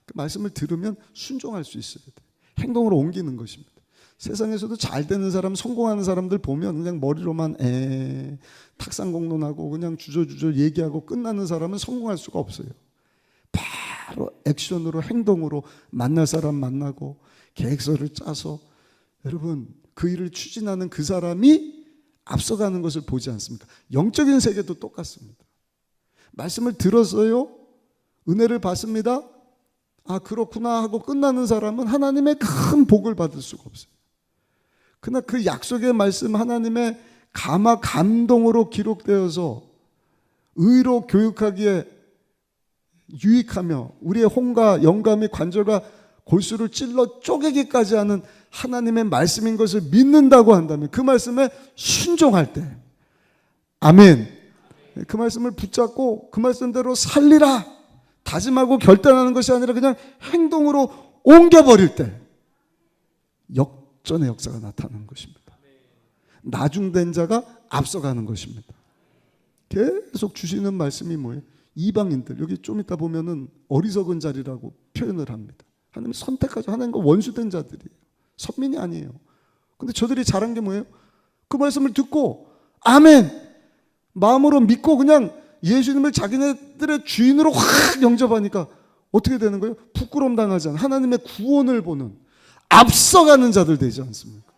그 말씀을 들으면 순종할 수 있어야 돼. 행동으로 옮기는 것입니다. 세상에서도 잘 되는 사람, 성공하는 사람들 보면 그냥 머리로만 탁상공론하고 그냥 주저주저 얘기하고 끝나는 사람은 성공할 수가 없어요. 바로 액션으로, 행동으로 만날 사람 만나고 계획서를 짜서, 여러분 그 일을 추진하는 그 사람이 앞서가는 것을 보지 않습니까? 영적인 세계도 똑같습니다. 말씀을 들었어요. 은혜를 받습니다. 아 그렇구나 하고 끝나는 사람은 하나님의 큰 복을 받을 수가 없어요. 그러나 그 약속의 말씀, 하나님의 감동으로 기록되어서 의로 교육하기에 유익하며 우리의 혼과 영감이 관절과 골수를 찔러 쪼개기까지 하는 하나님의 말씀인 것을 믿는다고 한다면 그 말씀에 순종할 때, 아멘, 그 말씀을 붙잡고 그 말씀대로 살리라 다짐하고 결단하는 것이 아니라 그냥 행동으로 옮겨버릴 때 역전의 역사가 나타나는 것입니다. 나중된 자가 앞서가는 것입니다. 계속 주시는 말씀이 뭐예요? 이방인들, 여기 좀 이따 보면은 어리석은 자리라고 표현을 합니다. 하나님 선택하죠. 하나님과 원수된 자들이에요. 선민이 아니에요. 근데 저들이 잘한 게 뭐예요? 그 말씀을 듣고 아멘 마음으로 믿고 그냥 예수님을 자기네들의 주인으로 확 영접하니까 어떻게 되는 거예요? 부끄러움 당하지 않은 하나님의 구원을 보는 앞서가는 자들 되지 않습니까?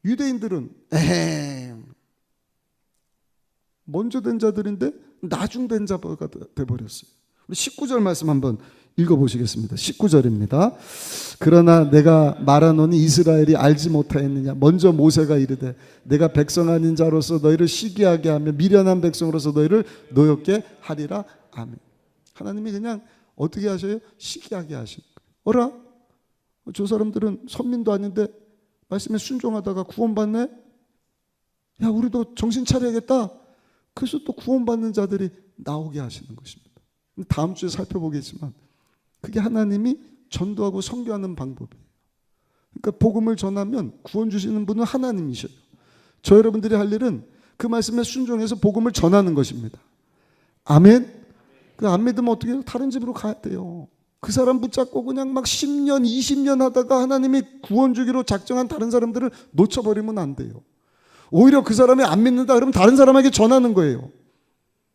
유대인들은 먼저 된 자들인데 나중된 자가 돼버렸어요. 19절 말씀 한번 읽어보시겠습니다. 19절입니다. 그러나 내가 말하노니 이스라엘이 알지 못하였느냐. 먼저 모세가 이르되 내가 백성 아닌 자로서 너희를 시기하게 하며 미련한 백성으로서 너희를 노엽게 하리라. 아멘. 하나님이 그냥 어떻게 하셔요? 시기하게 하시는 거예요. 어라? 저 사람들은 선민도 아닌데 말씀에 순종하다가 구원받네? 야 우리도 정신 차려야겠다. 그래서 또 구원받는 자들이 나오게 하시는 것입니다. 다음 주에 살펴보겠지만 그게 하나님이 전도하고 선교하는 방법이에요. 그러니까 복음을 전하면 구원 주시는 분은 하나님이셔요. 저 여러분들이 할 일은 그 말씀에 순종해서 복음을 전하는 것입니다. 아멘? 안 믿으면 어떻게 해요? 다른 집으로 가야 돼요. 그 사람 붙잡고 그냥 막 10년, 20년 하다가 하나님이 구원 주기로 작정한 다른 사람들을 놓쳐버리면 안 돼요. 오히려 그 사람이 안 믿는다 그러면 다른 사람에게 전하는 거예요.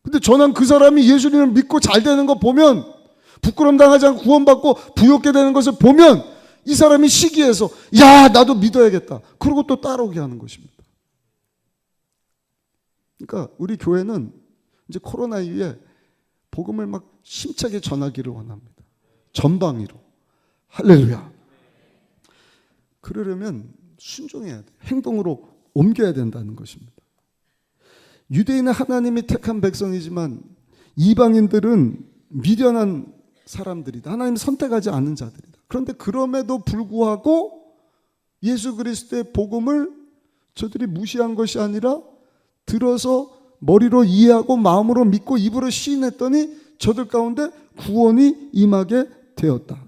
근데 전한 그 사람이 예수님을 믿고 잘 되는 거 보면, 부끄러움 당하지 않고 구원받고 부욕게 되는 것을 보면 이 사람이 시기해서 야 나도 믿어야겠다 그러고 또 따라오게 하는 것입니다. 그러니까 우리 교회는 이제 코로나 이후에 복음을 막 힘차게 전하기를 원합니다. 전방위로. 할렐루야. 그러려면 순종해야 돼. 행동으로 옮겨야 된다는 것입니다. 유대인은 하나님이 택한 백성이지만 이방인들은 미련한 사람들이다. 하나님 선택하지 않은 자들이다. 그런데 그럼에도 불구하고 예수 그리스도의 복음을 저들이 무시한 것이 아니라 들어서 머리로 이해하고 마음으로 믿고 입으로 시인했더니 저들 가운데 구원이 임하게 되었다.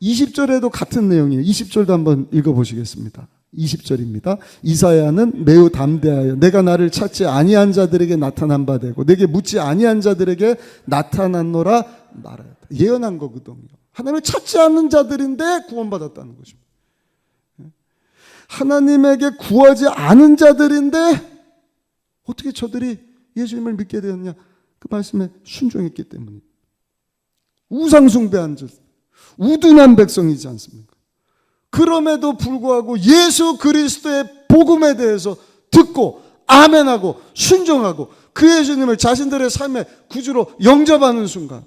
20절에도 같은 내용이에요. 20절도 한번 읽어보시겠습니다. 20절입니다. 이사야는 매우 담대하여 내가 나를 찾지 아니한 자들에게 나타난 바 되고 내게 묻지 아니한 자들에게 나타났노라 말하였다. 예언한 거거든요. 하나님을 찾지 않는 자들인데 구원받았다는 것입니다. 하나님에게 구하지 않은 자들인데 어떻게 저들이 예수님을 믿게 되었냐? 그 말씀에 순종했기 때문입니다. 우상숭배한 자, 우둔한 백성이지 않습니까? 그럼에도 불구하고 예수 그리스도의 복음에 대해서 듣고 아멘하고 순종하고 그 예수님을 자신들의 삶의 구주로 영접하는 순간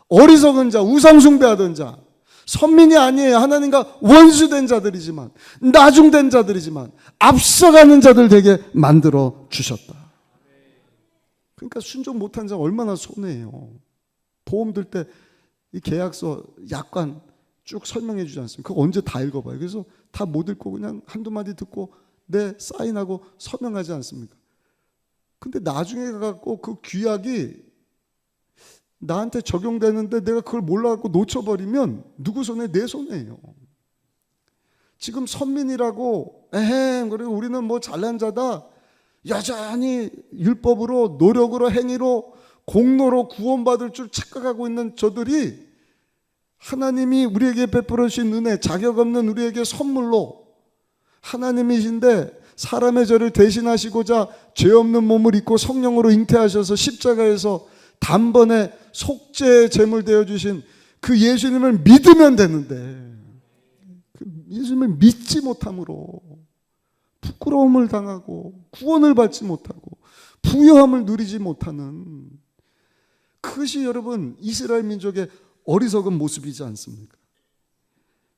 어리석은 자, 우상숭배하던 자, 선민이 아니에요. 하나님과 원수된 자들이지만, 나중된 자들이지만 앞서가는 자들 되게 만들어 주셨다. 그러니까 순종 못한 자 얼마나 손해예요. 보험 들 때 이 계약서 약관 쭉 설명해 주지 않습니까? 그거 언제 다 읽어봐요. 그래서 다 못 읽고 그냥 한두 마디 듣고 내 사인하고 서명하지 않습니까? 근데 나중에 가갖고 그 규약이 나한테 적용되는데 내가 그걸 몰라갖고 놓쳐버리면 누구 손에? 내 손해예요. 지금 선민이라고 그리고 우리는 뭐 잘난 자다, 여전히 율법으로 노력으로 행위로 공로로 구원받을 줄 착각하고 있는 저들이 하나님이 우리에게 베풀어 주신 은혜, 자격 없는 우리에게 선물로 하나님이신데 사람의 죄를 대신하시고자 죄 없는 몸을 입고 성령으로 잉태하셔서 십자가에서 단번에 속죄의 제물 되어주신 그 예수님을 믿으면 되는데 그 예수님을 믿지 못함으로 부끄러움을 당하고 구원을 받지 못하고 부요함을 누리지 못하는, 그것이 여러분 이스라엘 민족의 어리석은 모습이지 않습니까?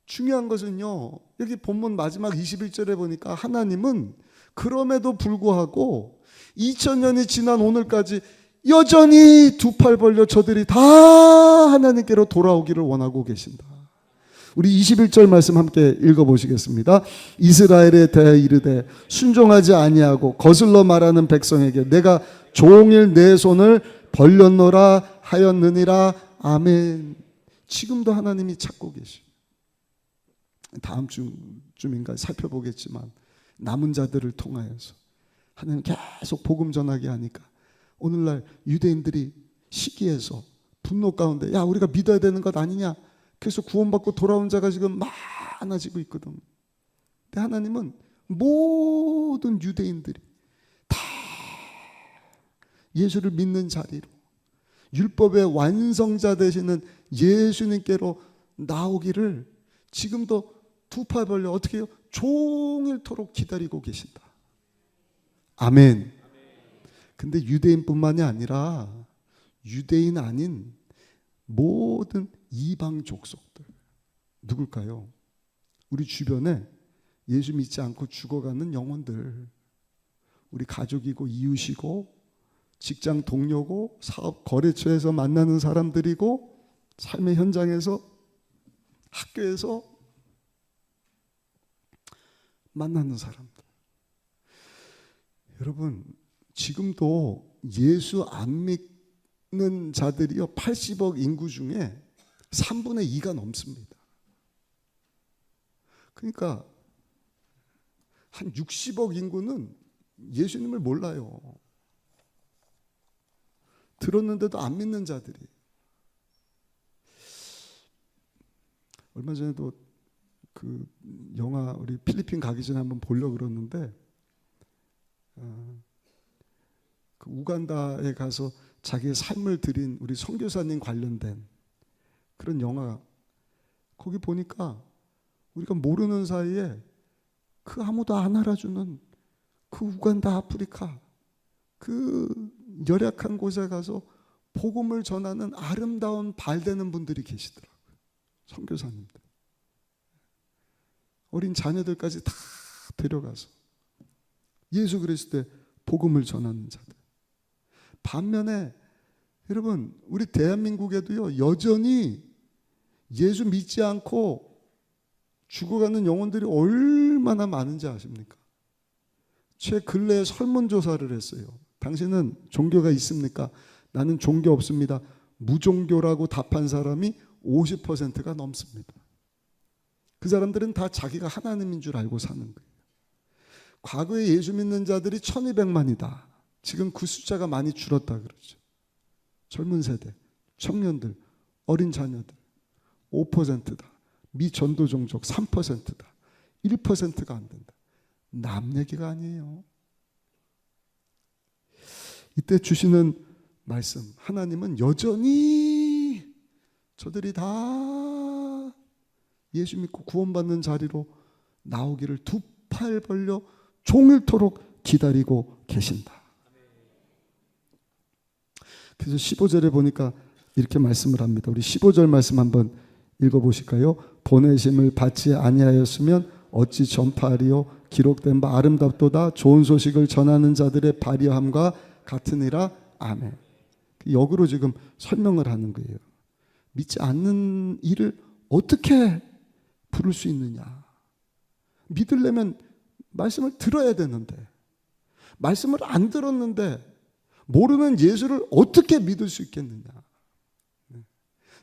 중요한 것은요, 여기 본문 마지막 21절에 보니까 하나님은 그럼에도 불구하고 2000년이 지난 오늘까지 여전히 두 팔 벌려 저들이 다 하나님께로 돌아오기를 원하고 계신다. 우리 21절 말씀 함께 읽어보시겠습니다. 이스라엘에 대해 이르되 순종하지 아니하고 거슬러 말하는 백성에게 내가 종일 내 손을 벌렸노라 하였느니라. 아멘. 지금도 하나님이 찾고 계시고, 다음 주쯤인가 살펴보겠지만 남은 자들을 통하여서 하나님 계속 복음 전하게 하니까 오늘날 유대인들이 시기해서 분노 가운데 야 우리가 믿어야 되는 것 아니냐, 그래서 구원받고 돌아온 자가 지금 많아지고 있거든. 근데 하나님은 모든 유대인들이 다 예수를 믿는 자리로 율법의 완성자 되시는 예수님께로 나오기를 지금도 두 팔 벌려 어떻게 해요? 종일토록 기다리고 계신다. 아멘. 근데 유대인뿐만이 아니라 유대인 아닌 모든 이방 족속들, 누굴까요? 우리 주변에 예수 믿지 않고 죽어가는 영혼들, 우리 가족이고 이웃이고 직장 동료고 사업 거래처에서 만나는 사람들이고 삶의 현장에서 학교에서 만나는 사람들. 여러분 지금도 예수 안 믿는 자들이요 80억 인구 중에 3분의 2가 넘습니다. 그러니까 한 60억 인구는 예수님을 몰라요. 들었는데도 안 믿는 자들이. 얼마 전에도 그 영화 우리 필리핀 가기 전에 한번 보려고 그러는데 그 우간다에 가서 자기의 삶을 드린 우리 선교사님 관련된 그런 영화, 거기 보니까 우리가 모르는 사이에 그 아무도 안 알아주는 그 우간다 아프리카 그 열악한 곳에 가서 복음을 전하는 아름다운 발되는 분들이 계시더라고요. 선교사님들. 어린 자녀들까지 다 데려가서 예수 그리스도의 복음을 전하는 자들. 반면에 여러분 우리 대한민국에도요 여전히 예수 믿지 않고 죽어가는 영혼들이 얼마나 많은지 아십니까? 최근래에 설문조사를 했어요. 당신은 종교가 있습니까? 나는 종교 없습니다. 무종교라고 답한 사람이 50%가 넘습니다. 그 사람들은 다 자기가 하나님인 줄 알고 사는 거예요. 과거에 예수 믿는 자들이 1200만이다. 지금 그 숫자가 많이 줄었다 그러죠. 젊은 세대, 청년들, 어린 자녀들 5%다. 미전도 종족 3%다. 1%가 안 된다. 남 얘기가 아니에요. 이때 주시는 말씀, 하나님은 여전히 저들이 다 예수 믿고 구원받는 자리로 나오기를 두 팔 벌려 종일토록 기다리고 계신다. 그래서 15절에 보니까 이렇게 말씀을 합니다. 우리 15절 말씀 한번 읽어보실까요? 보내심을 받지 아니하였으면 어찌 전파하리요? 기록된 바 아름답도다. 좋은 소식을 전하는 자들의 발휘함과 같으니라. 아멘. 역으로 지금 설명을 하는 거예요. 믿지 않는 일을 어떻게 부를 수 있느냐? 믿으려면 말씀을 들어야 되는데, 말씀을 안 들었는데 모르는 예수를 어떻게 믿을 수 있겠느냐?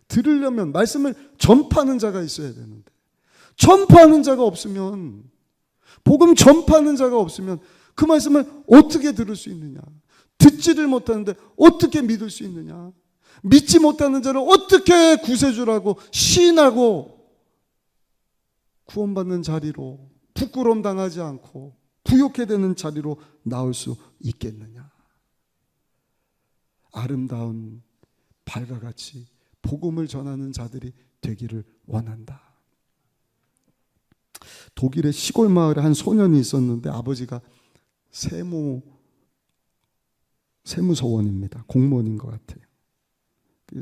들으려면 말씀을 전파하는 자가 있어야 되는데, 전파하는 자가 없으면, 복음 전파하는 자가 없으면 그 말씀을 어떻게 들을 수 있느냐? 듣지를 못하는데 어떻게 믿을 수 있느냐? 믿지 못하는 자를 어떻게 구세주라고 시인하고 구원받는 자리로, 부끄러움 당하지 않고 부욕해 되는 자리로 나올 수 있겠느냐? 아름다운 발과 같이 복음을 전하는 자들이 되기를 원한다. 독일의 시골 마을에 한 소년이 있었는데 아버지가 세무서원입니다. 공무원인 것 같아요.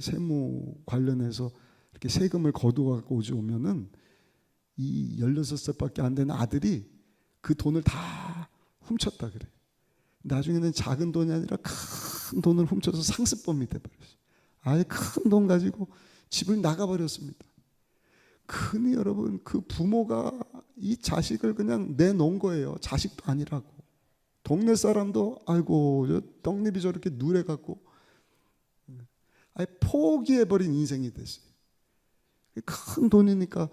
세무 관련해서 이렇게 세금을 거두어갖고 오면은 이 16살밖에 안 되는 아들이 그 돈을 다 훔쳤다 그래. 나중에는 작은 돈이 아니라 큰 돈을 훔쳐서 상습범이 돼버렸어요. 아예 큰 돈 가지고 집을 나가버렸습니다. 그니 여러분, 그 부모가 이 자식을 그냥 내놓은 거예요. 자식도 아니라고. 동네 사람도 아이고 저 떡잎이 저렇게 누래갖고 아예 포기해버린 인생이 됐어요. 큰 돈이니까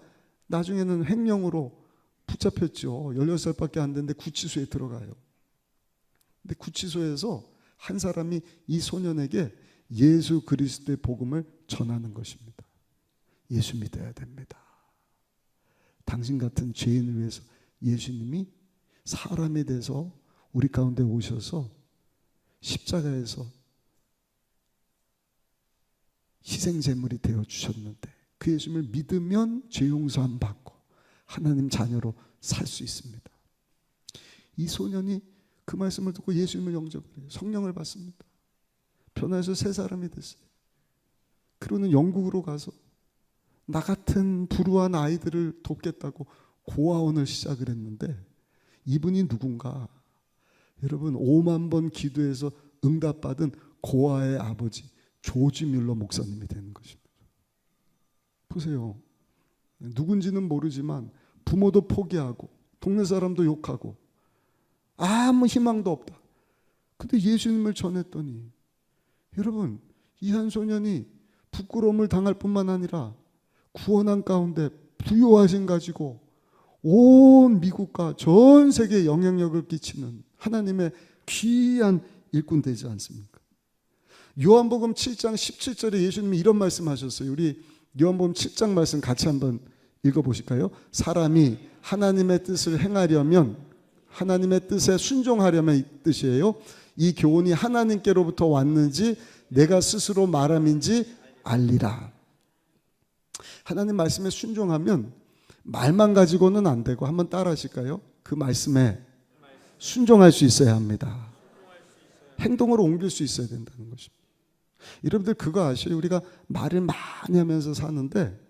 나중에는 횡령으로 붙잡혔죠. 16살밖에 안 됐는데 구치소에 들어가요. 근데 구치소에서 한 사람이 이 소년에게 예수 그리스도의 복음을 전하는 것입니다. 예수 믿어야 됩니다. 당신 같은 죄인을 위해서 예수님이 사람에 대해서 우리 가운데 오셔서 십자가에서 희생제물이 되어주셨는데 그 예수님을 믿으면 죄 용서함 받고 하나님 자녀로 살 수 있습니다. 이 소년이 그 말씀을 듣고 예수님을 영접을 해요. 성령을 받습니다. 변화해서 새 사람이 됐어요. 그러는 영국으로 가서 나 같은 불우한 아이들을 돕겠다고 고아원을 시작을 했는데, 이분이 누군가? 여러분, 5만 번 기도해서 응답받은 고아의 아버지 조지 뮬러 목사님이 되는 것입니다. 보세요. 누군지는 모르지만 부모도 포기하고 동네 사람도 욕하고 아무 희망도 없다. 근데 예수님을 전했더니, 여러분, 이 한 소년이 부끄러움을 당할 뿐만 아니라 구원한 가운데 부요하심 가지고 온 미국과 전 세계에 영향력을 끼치는 하나님의 귀한 일꾼 되지 않습니까? 요한복음 7장 17절에 예수님이 이런 말씀하셨어요. 우리 요한복음 7장 말씀 같이 한번 읽어보실까요? 사람이 하나님의 뜻을 행하려면, 하나님의 뜻에 순종하려면 이 뜻이에요. 이 교훈이 하나님께로부터 왔는지 내가 스스로 말함인지 알리라. 하나님 말씀에 순종하면 말만 가지고는 안 되고, 한번 따라 하실까요? 그 말씀에 순종할 수 있어야 합니다. 행동으로 옮길 수 있어야 된다는 것입니다. 여러분들 그거 아셔요? 우리가 말을 많이 하면서 사는데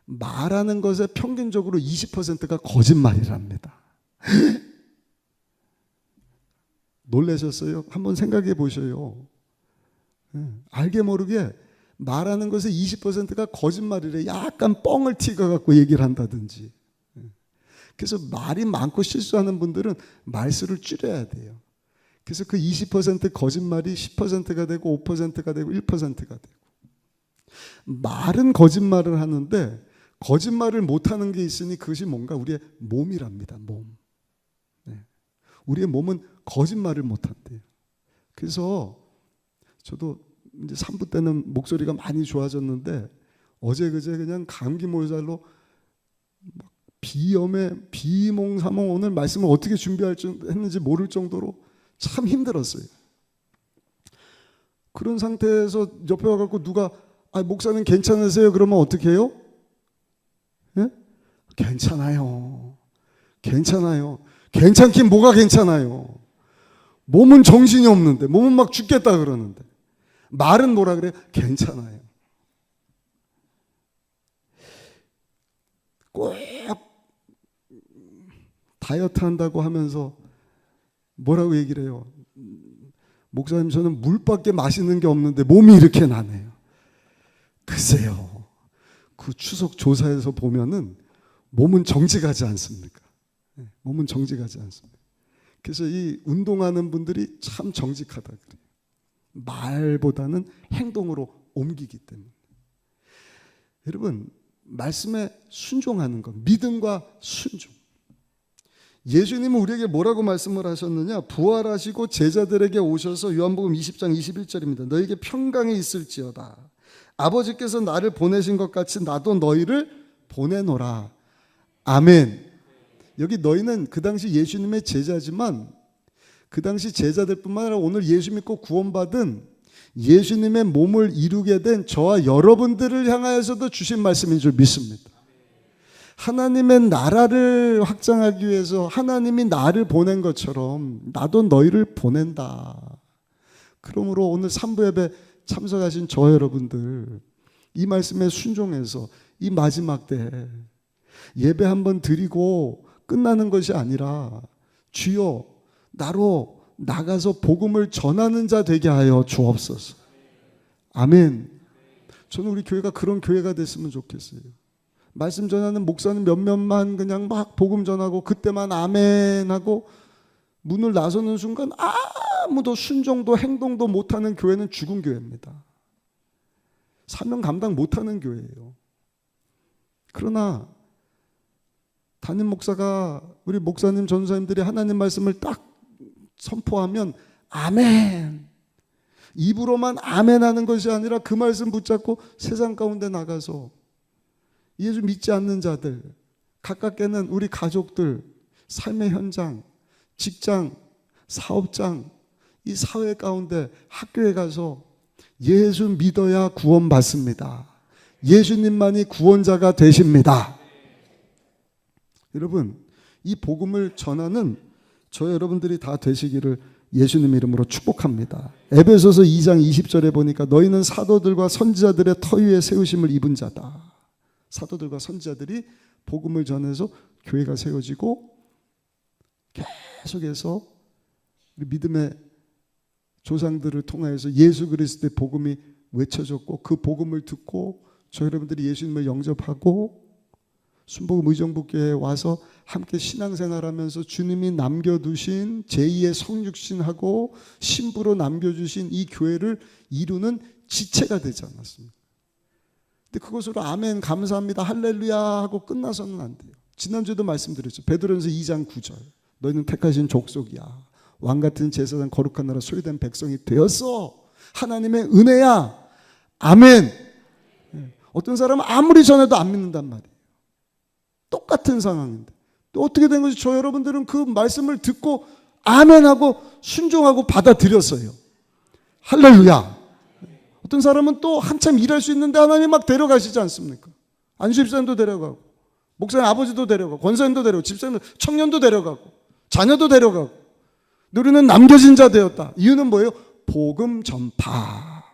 말하는 것의 평균적으로 20%가 거짓말이랍니다. 놀라셨어요? 한번 생각해 보셔요. 알게 모르게 말하는 것의 20%가 거짓말이래. 약간 뻥을 튀겨갖고 얘기를 한다든지. 그래서 말이 많고 실수하는 분들은 말수를 줄여야 돼요. 그래서 그 20% 거짓말이 10%가 되고 5%가 되고 1%가 되고. 말은 거짓말을 하는데 거짓말을 못하는 게 있으니 그것이 뭔가 우리의 몸이랍니다. 몸. 우리의 몸은 거짓말을 못한대요. 그래서 저도 이제 3부 때는 목소리가 많이 좋아졌는데 어제 그제 그냥 감기 몰살로 비염에 비몽사몽 오늘 말씀을 어떻게 했는지 모를 정도로 참 힘들었어요. 그런 상태에서 옆에 와갖고 누가 목사님 괜찮으세요? 그러면 어떻게 해요? 예? 괜찮아요. 괜찮아요. 괜찮긴 뭐가 괜찮아요. 몸은 정신이 없는데, 몸은 막 죽겠다 그러는데 말은 뭐라 그래요? 괜찮아요. 꼭 다이어트 한다고 하면서 뭐라고 얘기를 해요? 목사님, 저는 물밖에 마시는 게 없는데 몸이 이렇게 나네요. 글쎄요, 그 추석 조사에서 보면은 몸은 정직하지 않습니까? 몸은 정직하지 않습니다. 그래서 이 운동하는 분들이 참 정직하다 그래요. 말보다는 행동으로 옮기기 때문에. 여러분, 말씀에 순종하는 것, 믿음과 순종. 예수님은 우리에게 뭐라고 말씀을 하셨느냐? 부활하시고 제자들에게 오셔서 요한복음 20장 21절입니다. 너에게 평강이 있을지어다. 아버지께서 나를 보내신 것 같이 나도 너희를 보내노라. 아멘. 여기 너희는 그 당시 예수님의 제자지만 그 당시 제자들뿐만 아니라 오늘 예수 믿고 구원받은 예수님의 몸을 이루게 된 저와 여러분들을 향하여서도 주신 말씀인 줄 믿습니다. 하나님의 나라를 확장하기 위해서 하나님이 나를 보낸 것처럼 나도 너희를 보낸다. 그러므로 오늘 3부 예배 참석하신 저 여러분들, 이 말씀에 순종해서 이 마지막 때 예배 한번 드리고 끝나는 것이 아니라 주여 나로 나가서 복음을 전하는 자 되게 하여 주옵소서. 아멘. 저는 우리 교회가 그런 교회가 됐으면 좋겠어요. 말씀 전하는 목사는 몇몇만 그냥 막 복음 전하고 그때만 아멘 하고 문을 나서는 순간 아무도 순종도 행동도 못하는 교회는 죽은 교회입니다. 사명 감당 못하는 교회예요. 그러나 담임 목사가 우리 목사님 전사님들이 하나님 말씀을 딱 선포하면 아멘, 입으로만 아멘 하는 것이 아니라 그 말씀 붙잡고 세상 가운데 나가서 예수 믿지 않는 자들, 가깝게는 우리 가족들, 삶의 현장, 직장, 사업장, 이 사회 가운데 학교에 가서 예수 믿어야 구원받습니다. 예수님만이 구원자가 되십니다. 여러분, 이 복음을 전하는 저 여러분들이 다 되시기를 예수님 이름으로 축복합니다. 에베소서 2장 20절에 보니까 너희는 사도들과 선지자들의 터 위에 세우심을 입은 자다. 사도들과 선지자들이 복음을 전해서 교회가 세워지고 계속해서 우리 믿음의 조상들을 통하여서 예수 그리스도의 복음이 외쳐졌고 그 복음을 듣고 저 여러분들이 예수님을 영접하고 순복음 의정부교회에 와서 함께 신앙생활하면서 주님이 남겨두신 제2의 성육신하고 신부로 남겨주신 이 교회를 이루는 지체가 되지 않았습니까? 근데 그것으로 아멘 감사합니다 할렐루야 하고 끝나서는 안 돼요. 지난주에도 말씀드렸죠. 베드로전서 2장 9절 너희는 택하신 족속이야 왕같은 제사장 거룩한 나라 소유된 백성이 되었어. 하나님의 은혜야. 아멘. 어떤 사람은 아무리 전해도 안 믿는단 말이에요. 똑같은 상황인데 또 어떻게 된 것이 저 여러분들은 그 말씀을 듣고 아멘하고 순종하고 받아들였어요. 할렐루야. 어떤 사람은 또 한참 일할 수 있는데 하나님이 막 데려가시지 않습니까? 안수 집사님도 데려가고 목사님 아버지도 데려가고 권사님도 데려가고 집사님도 청년도 데려가고 자녀도 데려가고 우리는 남겨진 자 되었다. 이유는 뭐예요? 복음 전파.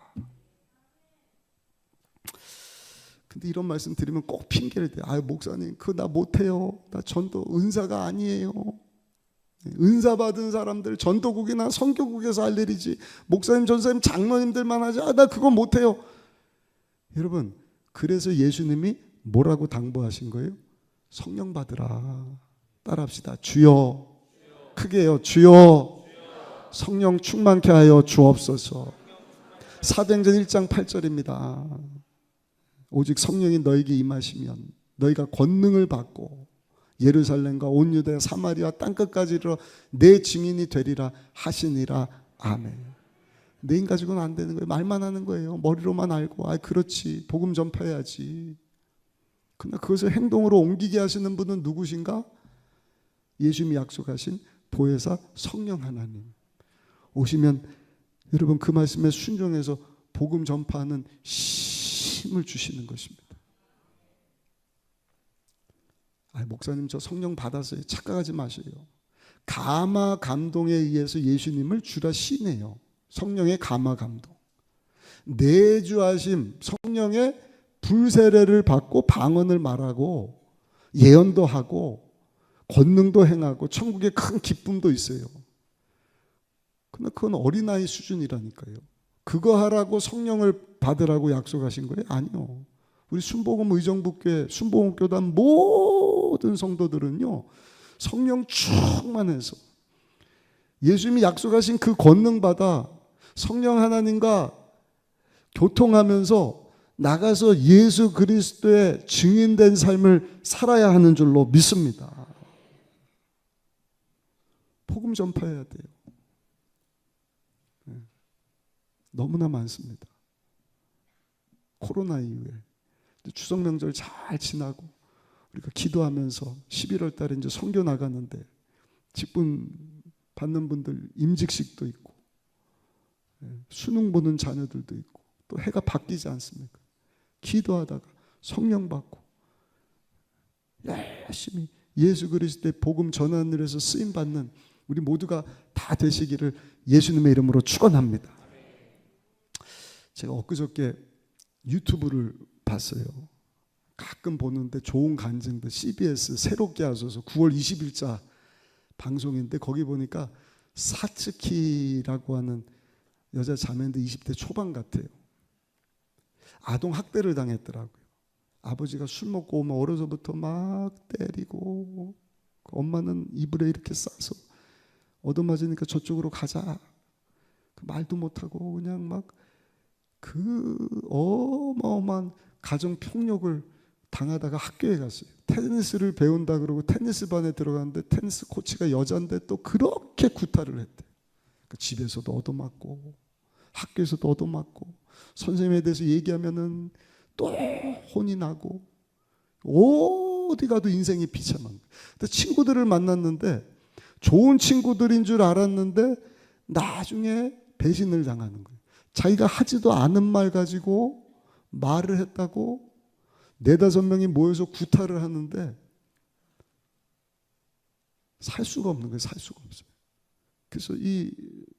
근데 이런 말씀 드리면 꼭 핑계를 대요. 아유 목사님 그거 나 못해요. 나 전도 은사가 아니에요. 은사 받은 사람들 전도국이나 선교국에서 할 일이지 목사님 전사님 장로님들만 하지 나 그거 못해요. 여러분 그래서 예수님이 뭐라고 당부하신 거예요? 성령 받으라. 따라합시다. 주여 크게 해요. 주여 성령 충만케 하여 주옵소서. 사도행전 1장 8절입니다. 오직 성령이 너에게 임하시면 너희가 권능을 받고 예루살렘과 온 유대와 사마리아 땅끝까지 이르러 내 증인이 되리라 하시니라. 아멘. 내 힘 가지고는 안 되는 거예요. 말만 하는 거예요. 머리로만 알고 그렇지 복음 전파해야지. 그러나 그것을 행동으로 옮기게 하시는 분은 누구신가? 예수님이 약속하신 보혜사 성령 하나님 오시면 여러분 그 말씀에 순종해서 복음 전파하는 힘을 주시는 것입니다. 목사님 저 성령 받았어요. 착각하지 마세요. 감화 감동에 의해서 예수님을 주라 시내요. 성령의 감화 감동. 내주하심 성령의 불세례를 받고 방언을 말하고 예언도 하고 권능도 행하고 천국에 큰 기쁨도 있어요. 근데 그건 어린아이 수준이라니까요. 그거 하라고 성령을 받으라고 약속하신 거예요? 아니요. 우리 순복음 의정부교회, 순복음교단 모든 성도들은요, 성령 충만해서 예수님이 약속하신 그 권능 받아 성령 하나님과 교통하면서 나가서 예수 그리스도의 증인된 삶을 살아야 하는 줄로 믿습니다. 복음 전파해야 돼요. 너무나 많습니다. 코로나 이후에 추석 명절 잘 지나고 우리가 기도하면서 11월 달에 이제 선교 나가는데 직분 받는 분들 임직식도 있고 수능 보는 자녀들도 있고 또 해가 바뀌지 않습니까? 기도하다가 성령 받고 열심히 예수 그리스도의 복음 전하는 일에서 쓰임 받는 우리 모두가 다 되시기를 예수님의 이름으로 축원합니다. 제가 엊그저께 유튜브를 봤어요. 가끔 보는데 좋은 간증들 CBS 새롭게 하셔서 9월 20일자 방송인데 거기 보니까 사츠키라고 하는 여자 자매인데 20대 초반 같아요. 아동 학대를 당했더라고요. 아버지가 술 먹고 오면 어려서부터 막 때리고 엄마는 이불에 이렇게 싸서 얻어맞으니까 저쪽으로 가자. 말도 못하고 그냥 막 그 어마어마한 가정 폭력을 당하다가 학교에 갔어요. 테니스를 배운다 그러고 테니스 반에 들어갔는데 테니스 코치가 여자인데 또 그렇게 구타를 했대. 그러니까 집에서도 얻어맞고 학교에서도 얻어맞고 선생님에 대해서 얘기하면은 또 혼이 나고 어디 가도 인생이 비참한 거예요. 근데 친구들을 만났는데 좋은 친구들인 줄 알았는데 나중에 배신을 당하는 거예요. 자기가 하지도 않은 말 가지고 말을 했다고 4-5명이 모여서 구타를 하는데 살 수가 없는 거예요. 살 수가 없어요. 그래서 이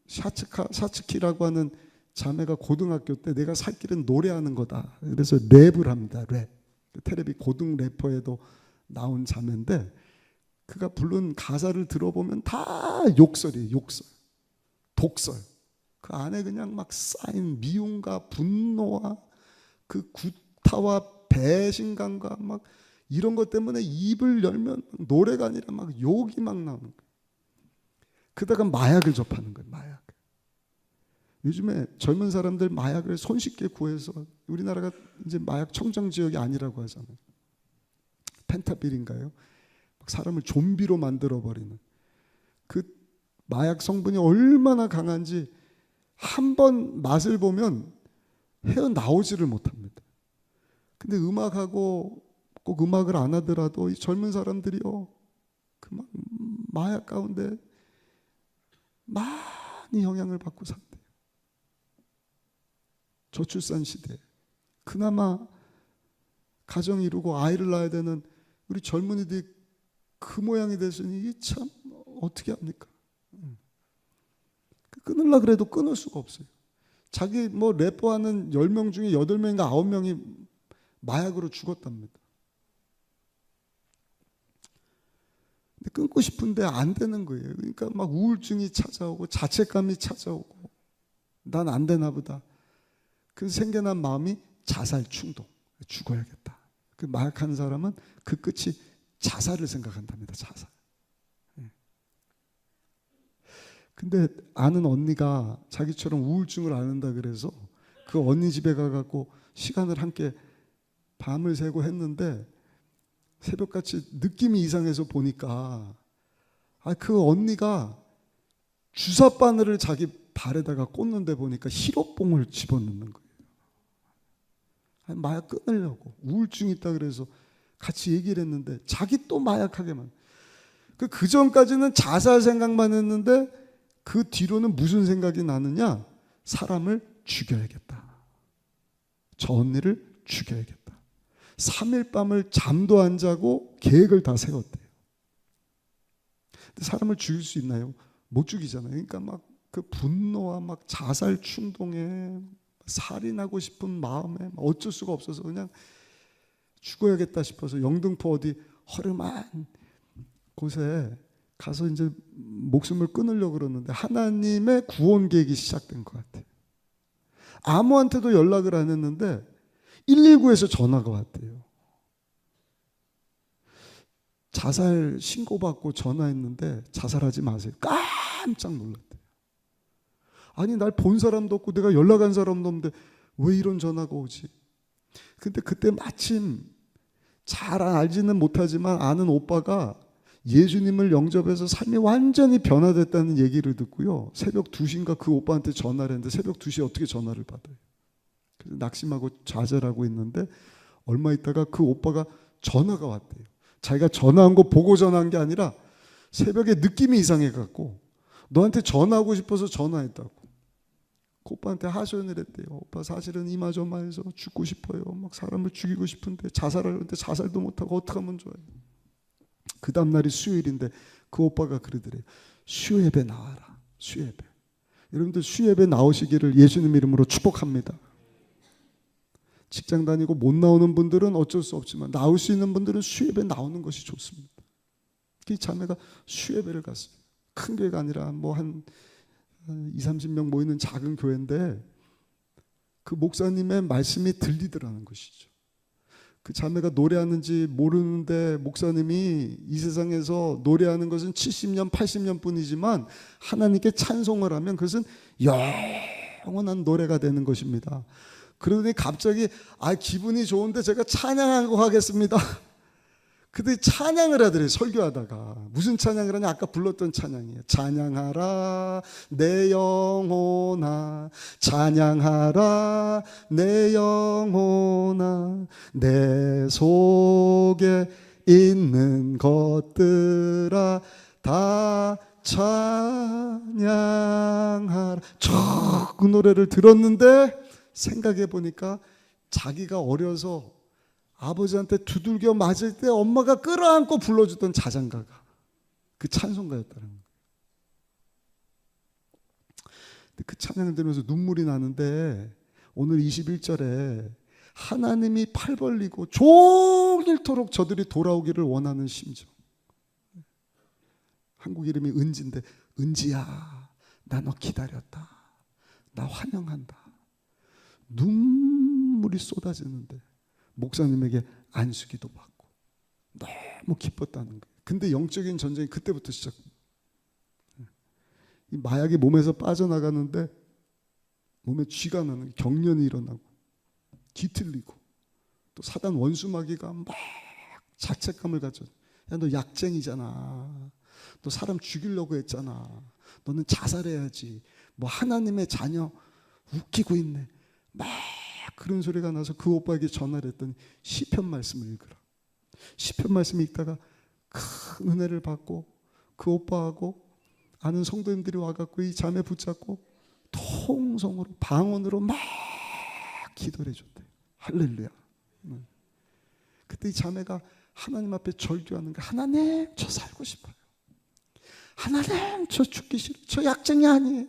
샤츠키라고 하는 자매가 고등학교 때 내가 살 길은 노래하는 거다. 그래서 랩을 합니다. 랩. 텔레비 고등 래퍼에도 나온 자매인데 그가 부른 가사를 들어보면 다 욕설이에요. 욕설. 독설. 그 안에 그냥 막 쌓인 미움과 분노와 그 구타와 배신감과 막 이런 것 때문에 입을 열면 노래가 아니라 막 욕이 막 나오는 거예요. 그러다가 마약을 접하는 거예요. 마약. 요즘에 젊은 사람들 마약을 손쉽게 구해서 우리나라가 이제 마약 청정 지역이 아니라고 하잖아요. 펜타빌인가요? 사람을 좀비로 만들어 버리는 그 마약 성분이 얼마나 강한지 한 번 맛을 보면 헤어나오지를 못합니다. 근데 음악하고 꼭 음악을 안 하더라도 이 젊은 사람들이요 그 마약 가운데 많이 영향을 받고 산대요. 저출산 시대 그나마 가정 이루고 아이를 낳아야 되는 우리 젊은이들이 그 모양이 됐으니 이게 참 어떻게 합니까? 끊으려고 그래도 끊을 수가 없어요. 자기 뭐 래퍼하는 10명 중에 8명인가 9명이 마약으로 죽었답니다. 근데 끊고 싶은데 안 되는 거예요. 그러니까 막 우울증이 찾아오고 자책감이 찾아오고 난 안 되나 보다. 그래서 생겨난 마음이 자살 충동. 죽어야겠다. 그 마약하는 사람은 그 끝이 자살을 생각한답니다. 자살. 근데 아는 언니가 자기처럼 우울증을 앓는다 그래서 그 언니 집에 가갖고 시간을 함께 밤을 새고 했는데 새벽같이 느낌이 이상해서 보니까 그 언니가 주사 바늘을 자기 발에다가 꽂는데 보니까 히로뽕을 집어넣는 거예요. 마약 끊으려고 우울증 있다 그래서 같이 얘기를 했는데 자기 또 마약하게만. 그 전까지는 자살 생각만 했는데 그 뒤로는 무슨 생각이 나느냐? 사람을 죽여야겠다. 저 언니를 죽여야겠다. 3일 밤을 잠도 안 자고 계획을 다 세웠대요. 근데 사람을 죽일 수 있나요? 못 죽이잖아요. 그러니까 막 그 분노와 막 자살 충동에 살인하고 싶은 마음에 어쩔 수가 없어서 그냥 죽어야겠다 싶어서 영등포 어디 허름한 곳에 가서 이제 목숨을 끊으려고 그러는데 하나님의 구원 계획이 시작된 것 같아요. 아무한테도 연락을 안 했는데 119에서 전화가 왔대요. 자살 신고받고 전화했는데 자살하지 마세요. 깜짝 놀랐대요. 아니 날 본 사람도 없고 내가 연락한 사람도 없는데 왜 이런 전화가 오지? 근데 그때 마침 잘 알지는 못하지만 아는 오빠가 예수님을 영접해서 삶이 완전히 변화됐다는 얘기를 듣고요. 새벽 2시인가 그 오빠한테 전화를 했는데 새벽 2시에 어떻게 전화를 받아요? 그래서 낙심하고 좌절하고 있는데 얼마 있다가 그 오빠가 전화가 왔대요. 자기가 전화한 거 보고 전화한 게 아니라 새벽에 느낌이 이상해갖고 너한테 전화하고 싶어서 전화했다고. 그 오빠한테 하소연을 했대요. 오빠 사실은 이마저마해서 죽고 싶어요. 막 사람을 죽이고 싶은데 자살하려는데 자살도 못하고 어떻게 하면 좋아요. 그 다음날이 수요일인데 그 오빠가 그러더래요. 수요예배 나와라. 수요예배. 여러분들 수요예배 나오시기를 예수님 이름으로 축복합니다. 직장 다니고 못 나오는 분들은 어쩔 수 없지만 나올 수 있는 분들은 수요예배 나오는 것이 좋습니다. 이 자매가 수요예배를 갔어요. 큰 교회가 아니라 뭐 한 20-30명 모이는 작은 교회인데 그 목사님의 말씀이 들리더라는 것이죠. 그 자매가 노래하는지 모르는데 목사님이 이 세상에서 노래하는 것은 70년, 80년 뿐이지만 하나님께 찬송을 하면 그것은 영원한 노래가 되는 것입니다. 그러더니 갑자기 기분이 좋은데 제가 찬양하고 하겠습니다. 그때 찬양을 하더래요. 설교하다가. 무슨 찬양을 하냐? 아까 불렀던 찬양이에요. 찬양하라 내 영혼아, 찬양하라 내 영혼아, 내 속에 있는 것들아 다 찬양하라. 그 노래를 들었는데 생각해 보니까 자기가 어려서 아버지한테 두들겨 맞을 때 엄마가 끌어안고 불러주던 자장가가 그 찬송가였다는 거예요. 그 찬양을 들으면서 눈물이 나는데 오늘 21절에 하나님이 팔 벌리고 종일토록 저들이 돌아오기를 원하는 심정. 한국 이름이 은지인데 은지야 나 너 기다렸다. 나 환영한다. 눈물이 쏟아지는데 목사님에게 안수기도 받고 너무 기뻤다는 거예요. 근데 영적인 전쟁이 그때부터 시작합니다. 이 마약이 몸에서 빠져나가는데 몸에 쥐가 나는 경련이 일어나고 뒤틀리고 또 사단 원수마귀가 막 자책감을 가져. 야, 너 약쟁이잖아. 너 사람 죽이려고 했잖아. 너는 자살해야지. 뭐 하나님의 자녀 웃기고 있네. 막 그런 소리가 나서 그 오빠에게 전화를 했더니 시편 말씀을 읽으라. 시편 말씀 읽다가 큰 은혜를 받고 그 오빠하고 아는 성도님들이 와갖고 이 자매 붙잡고 통성으로 방언으로 막 기도를 해줬대요. 할렐루야. 그때 이 자매가 하나님 앞에 절규하는 거야. 하나님 저 살고 싶어요. 하나님 저 죽기 싫어요. 저 약쟁이 아니에요.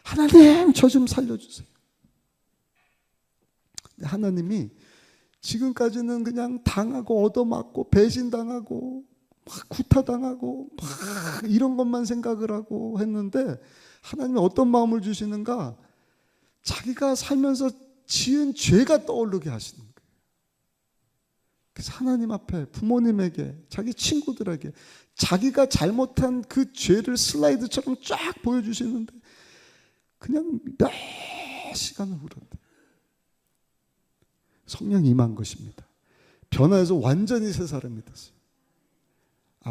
하나님 저 좀 살려주세요. 하나님이 지금까지는 그냥 당하고 얻어맞고 배신당하고 막 구타당하고 막 이런 것만 생각을 하고 했는데 하나님이 어떤 마음을 주시는가? 자기가 살면서 지은 죄가 떠오르게 하시는 거예요. 그래서 하나님 앞에 부모님에게 자기 친구들에게 자기가 잘못한 그 죄를 슬라이드처럼 쫙 보여주시는데 그냥 몇 시간을 울었대요. 성령이 임한 것입니다. 변화해서 완전히 새 사람이 됐어요.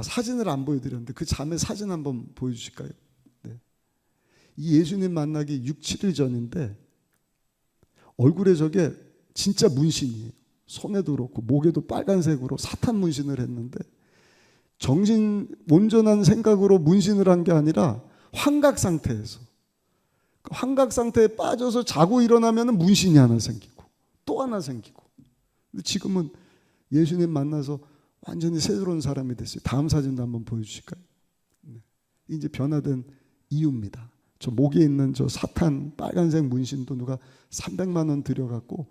사진을 안 보여드렸는데 그 자매 사진 한번 보여주실까요? 네. 이 예수님 만나기 6-7일 전인데 얼굴에 저게 진짜 문신이에요. 손에도 그렇고 목에도 빨간색으로 사탄 문신을 했는데 정신 온전한 생각으로 문신을 한 게 아니라 환각 상태에서 환각 상태에 빠져서 자고 일어나면 문신이 하나 생기고 또 하나 생기고. 지금은 예수님 만나서 완전히 새로운 사람이 됐어요. 다음 사진도 한번 보여주실까요? 네. 이제 변화된 이유입니다. 저 목에 있는 저 사탄 빨간색 문신도 누가 300만 원 들여갖고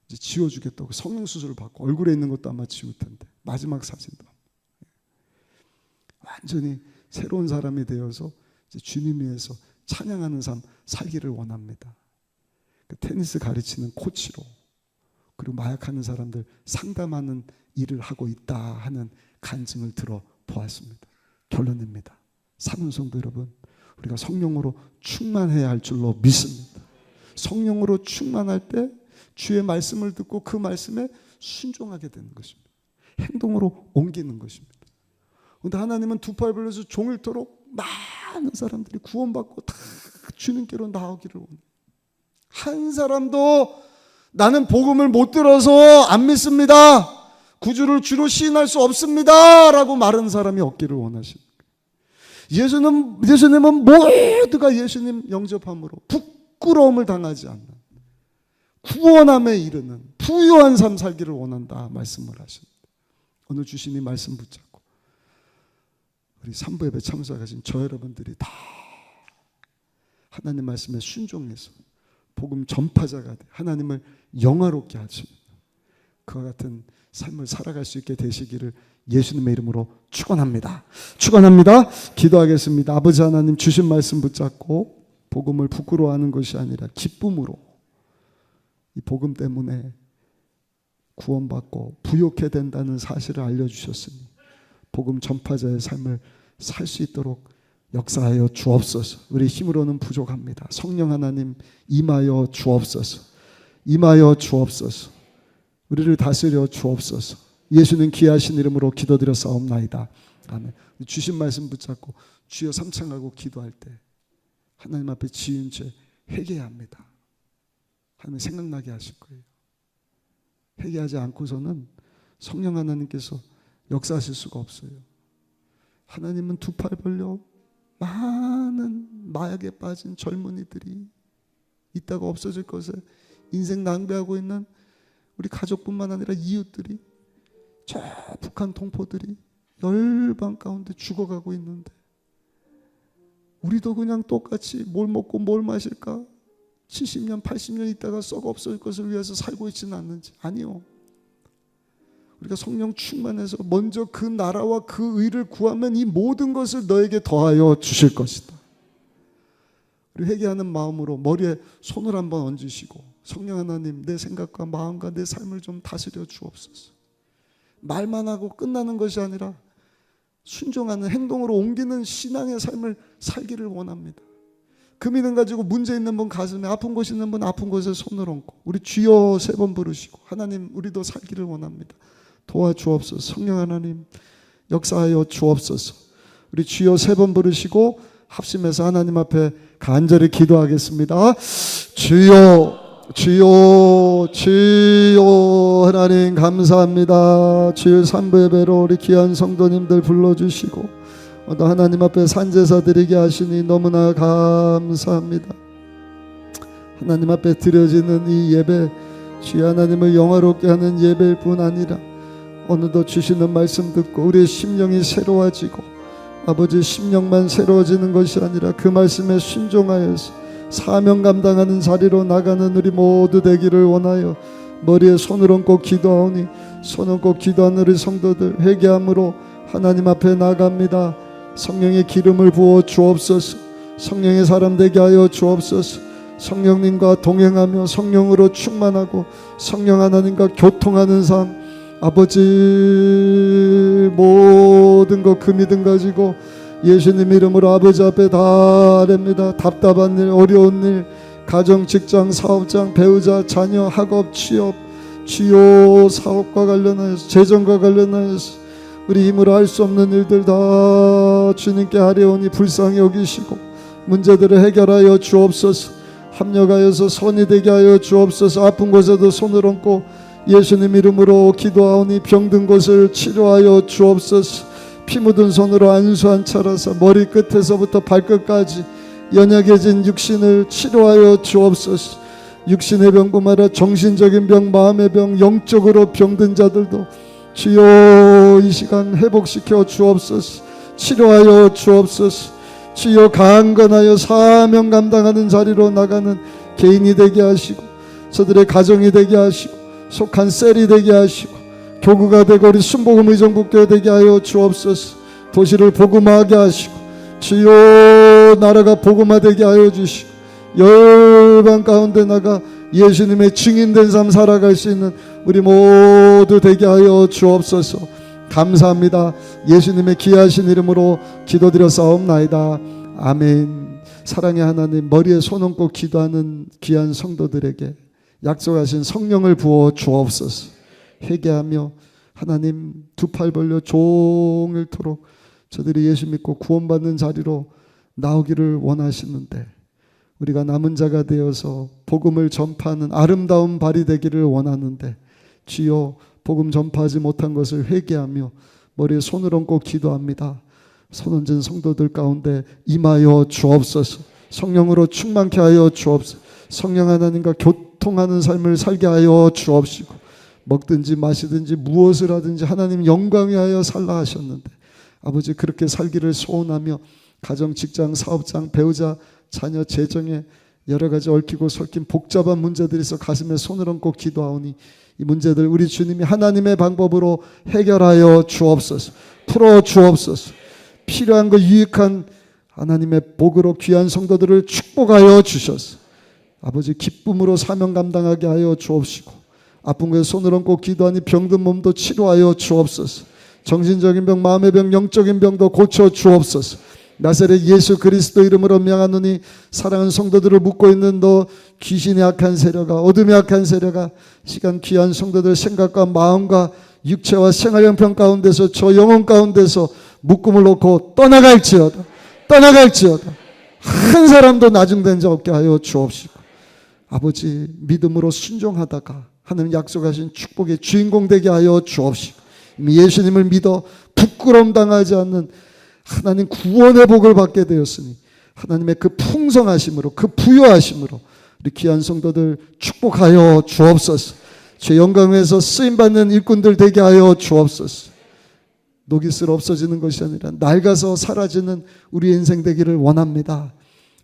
이제 지워주겠다고 성령 수술을 받고 얼굴에 있는 것도 아마 지울 텐데 마지막 사진도 완전히 새로운 사람이 되어서 이제 주님 위해서 찬양하는 삶 살기를 원합니다. 테니스 가르치는 코치로 그리고 마약하는 사람들 상담하는 일을 하고 있다 하는 간증을 들어 보았습니다. 결론입니다. 사는 성도 여러분, 우리가 성령으로 충만해야 할 줄로 믿습니다. 성령으로 충만할 때 주의 말씀을 듣고 그 말씀에 순종하게 되는 것입니다. 행동으로 옮기는 것입니다. 그런데 하나님은 두 팔 벌려서 종일토록 많은 사람들이 구원받고 다 주님께로 나오기를 원해요. 한 사람도 나는 복음을 못 들어서 안 믿습니다, 구주를 주로 시인할 수 없습니다 라고 말하는 사람이 없기를 원하십니다. 예수님은 모두가 예수님 영접함으로 부끄러움을 당하지 않는 구원함에 이르는 부유한 삶 살기를 원한다 말씀을 하십니다. 오늘 주신 이 말씀 붙잡고 우리 3부 예배 참석하신 저 여러분들이 다 하나님 말씀에 순종해서 복음 전파자가 돼 하나님을 영화롭게 하시는 그와 같은 삶을 살아갈 수 있게 되시기를 예수님의 이름으로 축원합니다. 축원합니다. 기도하겠습니다. 아버지 하나님, 주신 말씀 붙잡고 복음을 부끄러워하는 것이 아니라 기쁨으로 이 복음 때문에 구원받고 부욕해 된다는 사실을 알려주셨으니 복음 전파자의 삶을 살 수 있도록 역사하여 주옵소서. 우리 힘으로는 부족합니다. 성령 하나님 임하여 주옵소서. 임하여 주옵소서. 우리를 다스려 주옵소서. 예수님 귀하신 이름으로 기도드려 싸움나이다. 아멘. 주신 말씀 붙잡고 주여 삼창하고 기도할 때 하나님 앞에 지은 죄 회개해야 합니다. 하나님 생각나게 하실 거예요. 회개하지 않고서는 성령 하나님께서 역사하실 수가 없어요. 하나님은 두 팔 벌려 많은 마약에 빠진 젊은이들이 있다가 없어질 것에 인생 낭비하고 있는 우리 가족뿐만 아니라 이웃들이, 저 북한 동포들이 열방 가운데 죽어가고 있는데 우리도 그냥 똑같이 뭘 먹고 뭘 마실까 70년 80년 있다가 썩어 없어질 것을 위해서 살고 있지는 않는지. 아니요. 우리가 성령 충만해서 먼저 그 나라와 그 의를 구하면 이 모든 것을 너에게 더하여 주실 것이다. 우리 회개하는 마음으로 머리에 손을 한번 얹으시고 성령 하나님, 내 생각과 마음과 내 삶을 좀 다스려 주옵소서. 말만 하고 끝나는 것이 아니라 순종하는 행동으로 옮기는 신앙의 삶을 살기를 원합니다. 그 믿음 가지고 문제 있는 분 가슴에, 아픈 곳 있는 분 아픈 곳에 손을 얹고 우리 주여 3번 부르시고 하나님 우리도 살기를 원합니다. 도와주옵소서. 성령 하나님 역사하여 주옵소서. 우리 주여 3번 부르시고 합심해서 하나님 앞에 간절히 기도하겠습니다. 주여 주여 주여. 하나님 감사합니다. 주여 3부 예배로 우리 귀한 성도님들 불러주시고 하나님 앞에 산제사 드리게 하시니 너무나 감사합니다. 하나님 앞에 드려지는 이 예배, 주여 하나님을 영화롭게 하는 예배일 뿐 아니라 어느덧 주시는 말씀 듣고 우리의 심령이 새로워지고 아버지 심령만 새로워지는 것이 아니라 그 말씀에 순종하여서 사명 감당하는 자리로 나가는 우리 모두 되기를 원하여 머리에 손을 얹고 기도하오니 손 얹고 기도하는 우리 성도들 회개함으로 하나님 앞에 나갑니다. 성령의 기름을 부어 주옵소서. 성령의 사람 되게 하여 주옵소서. 성령님과 동행하며 성령으로 충만하고 성령 하나님과 교통하는 삶, 아버지 모든 것 그 믿음 가지고 예수님 이름으로 아버지 앞에 다 아뢰입니다. 답답한 일, 어려운 일, 가정, 직장, 사업장, 배우자, 자녀, 학업, 취업, 주요 사업과 관련하여서, 재정과 관련하여서 우리 힘으로 할 수 없는 일들 다 주님께 아뢰오니 불쌍히 여기시고 문제들을 해결하여 주옵소서. 합력하여서 선이 되게 하여 주옵소서. 아픈 곳에도 손을 얹고 예수님 이름으로 기도하오니 병든 곳을 치료하여 주옵소서. 피 묻은 손으로 안수한 차라서 머리 끝에서부터 발끝까지 연약해진 육신을 치료하여 주옵소서. 육신의 병뿐만 아니라 정신적인 병, 마음의 병, 영적으로 병든 자들도 주여 이 시간 회복시켜 주옵소서. 치료하여 주옵소서. 주여 강건하여 사명 감당하는 자리로 나가는 개인이 되게 하시고 저들의 가정이 되게 하시고 속한 셀이 되게 하시고 교구가 되고 우리 순복음 의정부교회 되게 하여 주옵소서. 도시를 복음화하게 하시고 주여 나라가 복음화되게 하여 주시고 열방 가운데 나가 예수님의 증인된 삶 살아갈 수 있는 우리 모두 되게 하여 주옵소서. 감사합니다. 예수님의 귀하신 이름으로 기도드렸사옵나이다. 아멘. 사랑의 하나님, 머리에 손 얹고 기도하는 귀한 성도들에게 약속하신 성령을 부어 주옵소서. 회개하며 하나님 두 팔 벌려 종일토록 저들이 예수 믿고 구원받는 자리로 나오기를 원하시는데 우리가 남은 자가 되어서 복음을 전파하는 아름다운 발이 되기를 원하는데 주여 복음 전파하지 못한 것을 회개하며 머리에 손을 얹고 기도합니다. 손 얹은 성도들 가운데 임하여 주옵소서. 성령으로 충만케 하여 주옵소서. 성령 하나님과 교통하는 삶을 살게 하여 주옵시고 먹든지 마시든지 무엇을 하든지 하나님 영광에 하여 살라 하셨는데 아버지 그렇게 살기를 소원하며 가정, 직장, 사업장, 배우자, 자녀, 재정에 여러 가지 얽히고 설킨 복잡한 문제들이 있어 가슴에 손을 얹고 기도하오니 이 문제들 우리 주님이 하나님의 방법으로 해결하여 주옵소서. 풀어 주옵소서. 필요한 거 유익한 하나님의 복으로 귀한 성도들을 축복하여 주셔서 아버지 기쁨으로 사명 감당하게 하여 주옵시고 아픈 곳에 손을 얹고 기도하니 병든 몸도 치료하여 주옵소서. 정신적인 병, 마음의 병, 영적인 병도 고쳐 주옵소서. 나사렛 예수 그리스도 이름으로 명하노니 사랑하는 성도들을 묶고 있는 너 귀신의 악한 세력아, 어둠의 악한 세력아, 시간 귀한 성도들 생각과 마음과 육체와 생활 형편 가운데서 저 영혼 가운데서 묶음을 놓고 떠나갈지어다. 한 사람도 나중된 자 없게 하여 주옵시고 아버지 믿음으로 순종하다가 하나님 약속하신 축복의 주인공 되게 하여 주옵시고 예수님을 믿어 부끄러움 당하지 않는 하나님 구원의 복을 받게 되었으니 하나님의 그 풍성하심으로 그 부요하심으로 우리 귀한 성도들 축복하여 주옵소서. 주 영광에서 쓰임받는 일꾼들 되게 하여 주옵소서. 녹이 쓸어 없어지는 것이 아니라 낡아서 사라지는 우리 인생 되기를 원합니다.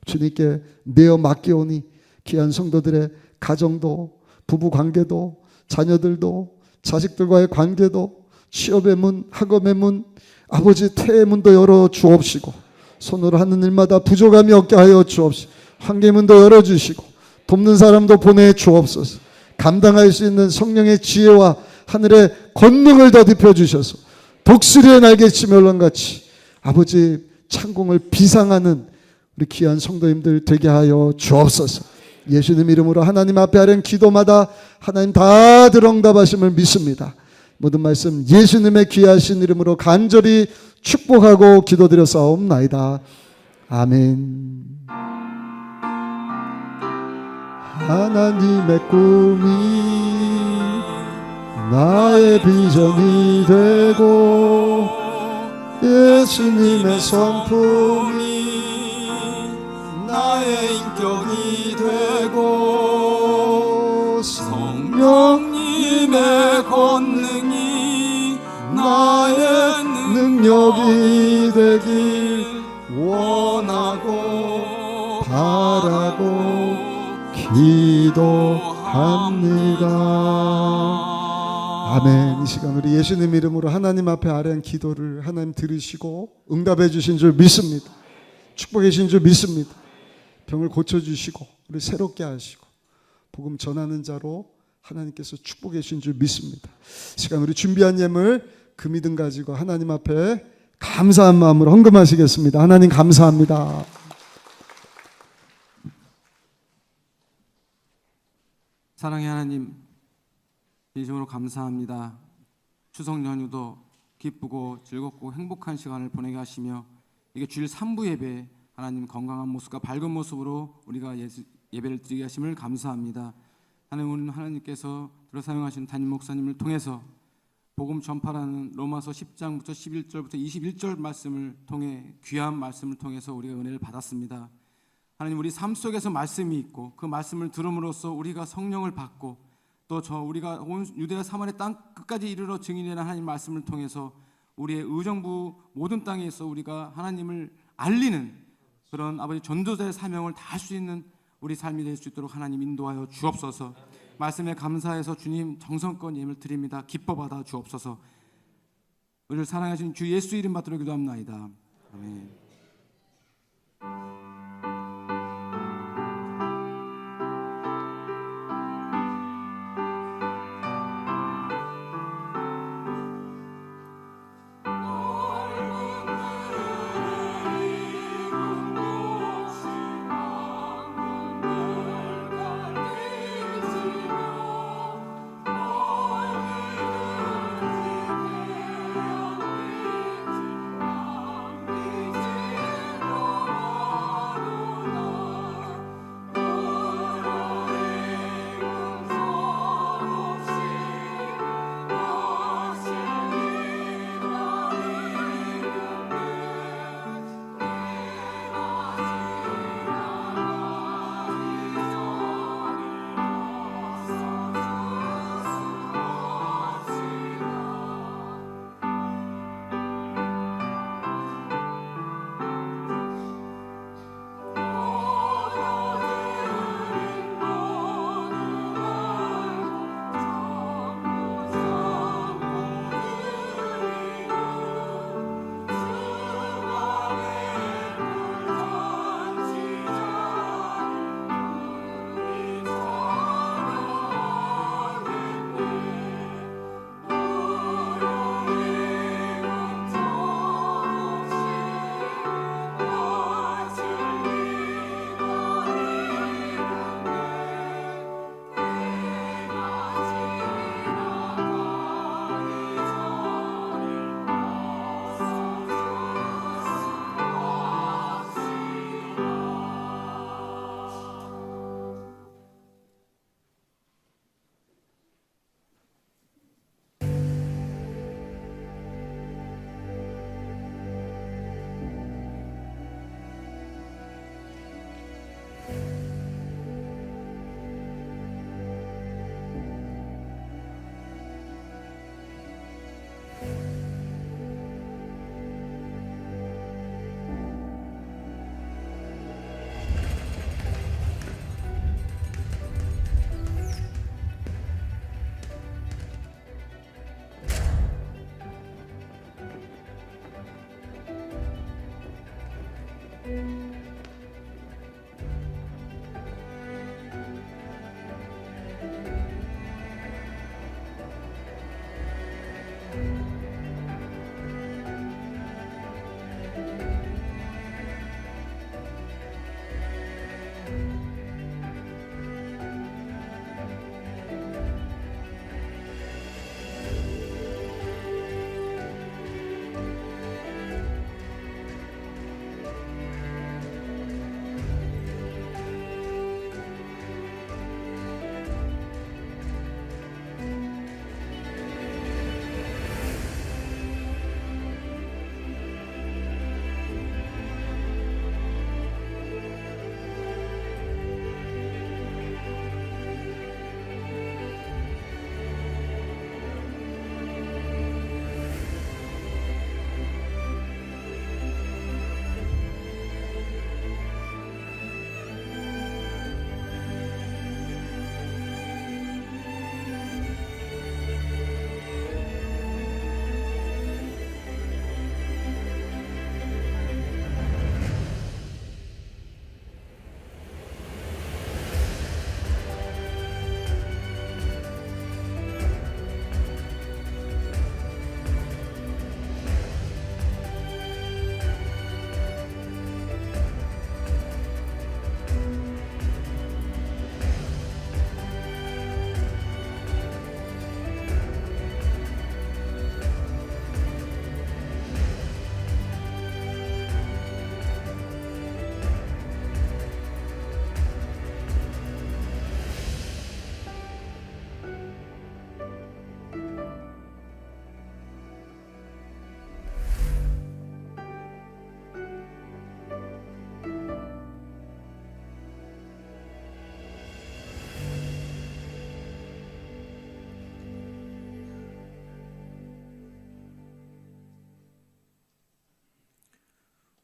주님께 내어 맡겨오니 귀한 성도들의 가정도 부부관계도 자녀들도 자식들과의 관계도 취업의 문, 학업의 문, 아버지 태의 문도 열어 주옵시고 손으로 하는 일마다 부족함이 없게 하여 주옵시고 환경의 문도 열어주시고 돕는 사람도 보내 주옵소서. 감당할 수 있는 성령의 지혜와 하늘의 권능을 더딥혀 주셔서 독수리의 날개치며 올랑같이 아버지 창공을 비상하는 우리 귀한 성도님들 되게 하여 주옵소서. 예수님 이름으로 하나님 앞에 하는 기도마다 하나님 다 들응답하심을 믿습니다. 모든 말씀 예수님의 귀하신 이름으로 간절히 축복하고 기도드렸사옵나이다. 아멘. 하나님의 꿈이 나의 비전이 되고 예수님의 성품이 나의 인격이 되고 성령님의 권능이 나의 능력이 되길 원하고 바라고 기도합니다. 아멘. 이 시간 우리 예수님 이름으로 하나님 앞에 아뢰한 기도를 하나님 들으시고 응답해 주신 줄 믿습니다. 축복해 주신 줄 믿습니다. 병을 고쳐주시고 우리 새롭게 하시고 복음 전하는 자로 하나님께서 축복해 주신 줄 믿습니다. 시간 우리 준비한 예물 그 믿음 가지고 하나님 앞에 감사한 마음으로 헌금하시겠습니다. 하나님 감사합니다. 사랑의 하나님, 진심으로 감사합니다. 추석 연휴도 기쁘고 즐겁고 행복한 시간을 보내게 하시며 이게 주일 3부 예배 하나님 건강한 모습과 밝은 모습으로 우리가 예배를 드리게 하심을 감사합니다. 하나님, 오늘 하나님께서 들어 사용하신 담임 목사님을 통해서 복음 전파라는 로마서 10장부터 11절부터 21절 말씀을 통해 귀한 말씀을 통해서 우리가 은혜를 받았습니다. 하나님, 우리 삶 속에서 말씀이 있고 그 말씀을 들음으로써 우리가 성령을 받고 또 우리가 온 유대와 사마리아 땅 끝까지 이르러 증인이라는 하나님 말씀을 통해서 우리의 의정부 모든 땅에서 우리가 하나님을 알리는 그런 아버지 전도자의 사명을 다할 수 있는 우리 삶이 될 수 있도록 하나님 인도하여 주옵소서. 말씀에 감사해서 주님 정성껏 예물 드립니다. 기뻐 받아 주옵소서. 우리를 사랑하신 주 예수 이름 받들어 기도합나이다. 아멘. 주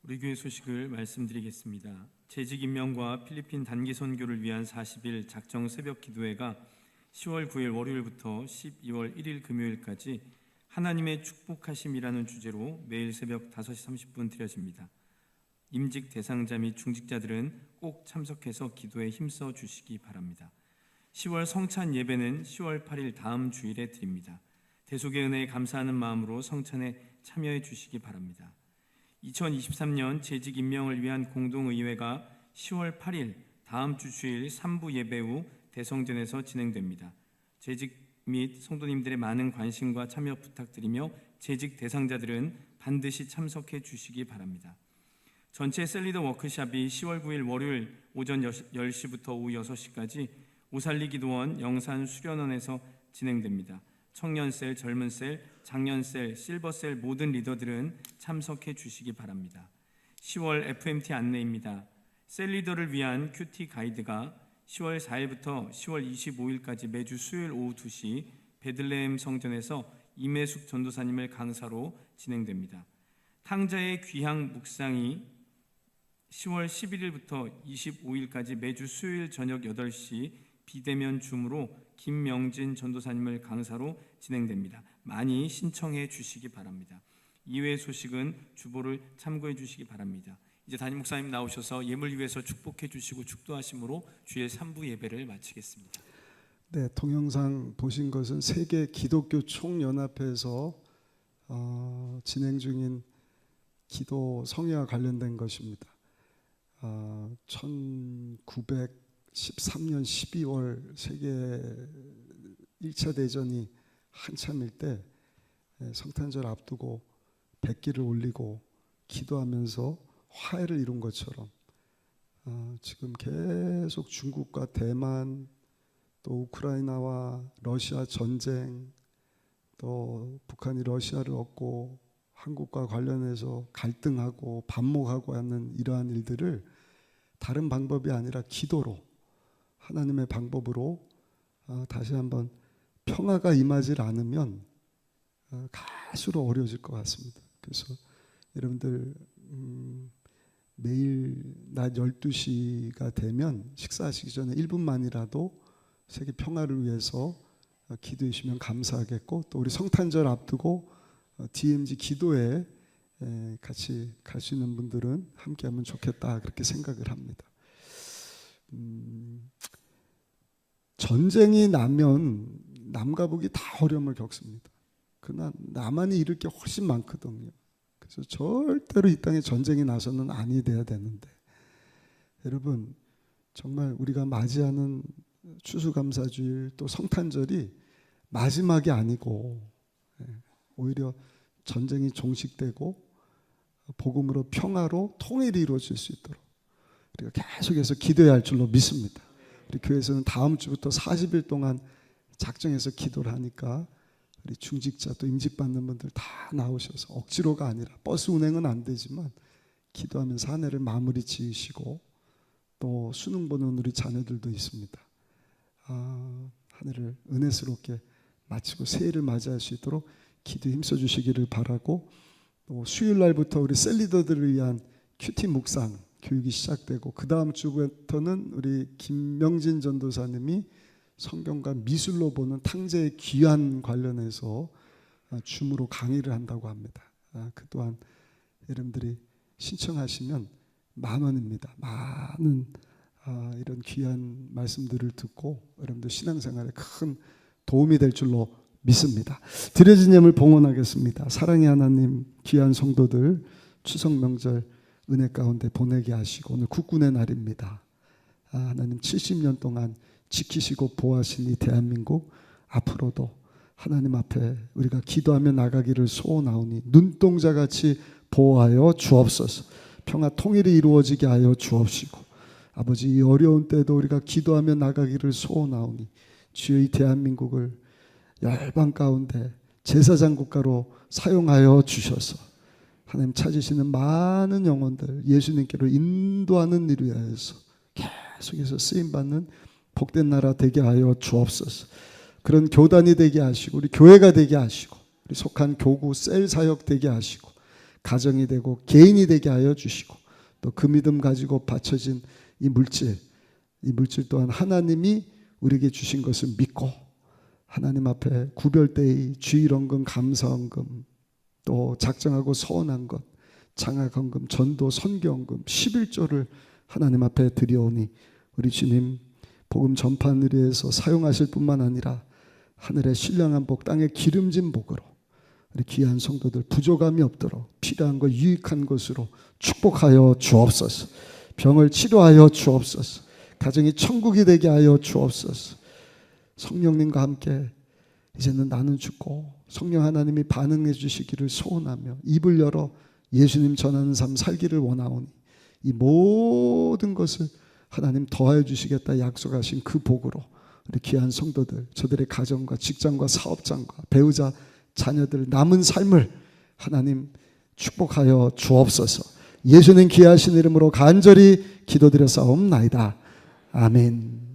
우리 교회 소식을 말씀드리겠습니다. 재직 임명과 필리핀 단기 선교를 위한 40일 작정 새벽 기도회가 10월 9일 월요일부터 12월 1일 금요일까지 하나님의 축복하심이라는 주제로 매일 새벽 5시 30분 드려집니다. 임직 대상자 및 중직자들은 꼭 참석해서 기도에 힘써 주시기 바랍니다. 10월 성찬 예배는 10월 8일 다음 주일에 드립니다. 대속의 은혜에 감사하는 마음으로 성찬에 참여해 주시기 바랍니다. 2023년 재직 임명을 위한 공동의회가 10월 8일 다음 주 주일 3부 예배 후 대성전에서 진행됩니다. 재직 및 성도님들의 많은 관심과 참여 부탁드리며 재직 대상자들은 반드시 참석해 주시기 바랍니다. 전체 셀리더 워크샵이 10월 9일 월요일 오전 10시부터 오후 6시까지 오살리 기도원 영산 수련원에서 진행됩니다. 청년셀, 젊은셀, 장년셀, 실버셀 모든 리더들은 참석해 주시기 바랍니다. 10월 FMT 안내입니다. 셀 리더를 위한 큐티 가이드가 10월 4일부터 10월 25일까지 매주 수요일 오후 2시 베들레헴 성전에서 임혜숙 전도사님을 강사로 진행됩니다. 탕자의 귀향 묵상이 10월 11일부터 25일까지 매주 수요일 저녁 8시 비대면 줌으로 김명진 전도사님을 강사로 진행됩니다. 많이 신청해 주시기 바랍니다. 이외의 소식은 주보를 참고해 주시기 바랍니다. 이제 담임 목사님 나오셔서 예물 위해서 축복해 주시고 축도하심으로 주일 3부 예배를 마치겠습니다. 네, 동영상 보신 것은 세계 기독교 총연합회에서 진행 중인 기도 성회와 관련된 것입니다. 1913년 12월 세계 1차 대전이 한참일 때 성탄절 앞두고 백기를 올리고 기도하면서 화해를 이룬 것처럼 지금 계속 중국과 대만 또 우크라이나와 러시아 전쟁 또 북한이 러시아를 얻고 한국과 관련해서 갈등하고 반목하고 하는 이러한 일들을 다른 방법이 아니라 기도로 하나님의 방법으로 다시 한번 평화가 임하지 않으면 갈수록 어려워질 것 같습니다. 그래서 여러분들 매일 낮 12시가 되면 식사하시기 전에 1분만이라도 세계 평화를 위해서 기도해 주시면 감사하겠고 또 우리 성탄절 앞두고 DMZ 기도에 같이 갈 수 있는 분들은 함께하면 좋겠다 그렇게 생각을 합니다. 전쟁이 나면 남과 북이 다 어려움을 겪습니다. 그러나 남한이 잃을 게 훨씬 많거든요. 그래서 절대로 이 땅에 전쟁이 나서는 아니 돼야 되는데 여러분 정말 우리가 맞이하는 추수감사주일 또 성탄절이 마지막이 아니고 오히려 전쟁이 종식되고 복음으로 평화로 통일이 이루어질 수 있도록 우리가 계속해서 기도해야 할 줄로 믿습니다. 우리 교회에서는 다음 주부터 40일 동안 작정해서 기도를 하니까 우리 중직자 또 임직받는 분들 다 나오셔서 억지로가 아니라 버스 운행은 안 되지만 기도하면서 한 해를 마무리 지으시고 또 수능 보는 우리 자녀들도 있습니다. 한 해를 은혜스럽게 마치고 새해를 맞이할 수 있도록 기도에 힘써 주시기를 바라고 또 수요일 날부터 우리 셀리더들을 위한 큐티 묵상 교육이 시작되고 그 다음 주부터는 우리 김명진 전도사님이 성경과 미술로 보는 탕자의 귀환 관련해서 줌으로 강의를 한다고 합니다. 그 또한 여러분들이 신청하시면 10,000원입니다. 많은 이런 귀한 말씀들을 듣고 여러분들 신앙생활에 큰 도움이 될 줄로 믿습니다. 드려진 예물 봉헌하겠습니다. 사랑의 하나님 귀한 성도들 추석 명절 은혜 가운데 보내게 하시고 오늘 국군의 날입니다. 하나님 70년 동안 지키시고 보호하신 이 대한민국 앞으로도 하나님 앞에 우리가 기도하며 나가기를 소원하오니 눈동자같이 보호하여 주옵소서. 평화 통일이 이루어지게 하여 주옵시고 아버지 이 어려운 때도 우리가 기도하며 나가기를 소원하오니 주여 이 대한민국을 열방 가운데 제사장 국가로 사용하여 주셔서 하나님 찾으시는 많은 영혼들 예수님께로 인도하는 일을 위하여서 계속해서 쓰임받는 복된 나라 되게 하여 주옵소서. 그런 교단이 되게 하시고 우리 교회가 되게 하시고 우리 속한 교구 셀 사역 되게 하시고 가정이 되고 개인이 되게 하여 주시고, 또 그 믿음 가지고 바쳐진 이 물질 또한 하나님이 우리에게 주신 것을 믿고 하나님 앞에 구별되이 주일헌금, 감사헌금, 또 작정하고 서원한 것, 장학헌금, 전도, 선교헌금 11조를 하나님 앞에 드려오니 우리 주님 복음 전파를 위해서 사용하실 뿐만 아니라 하늘의 신령한 복, 땅의 기름진 복으로 우리 귀한 성도들 부족함이 없도록 필요한 것, 유익한 것으로 축복하여 주옵소서. 병을 치료하여 주옵소서. 가정이 천국이 되게 하여 주옵소서. 성령님과 함께 이제는 나는 죽고 성령 하나님이 반응해 주시기를 소원하며 입을 열어 예수님 전하는 삶 살기를 원하오니 이 모든 것을 하나님 더하여 주시겠다 약속하신 그 복으로 우리 귀한 성도들, 저들의 가정과 직장과 사업장과 배우자, 자녀들 남은 삶을 하나님 축복하여 주옵소서. 예수님 귀하신 이름으로 간절히 기도드려 싸움나이다. 아멘.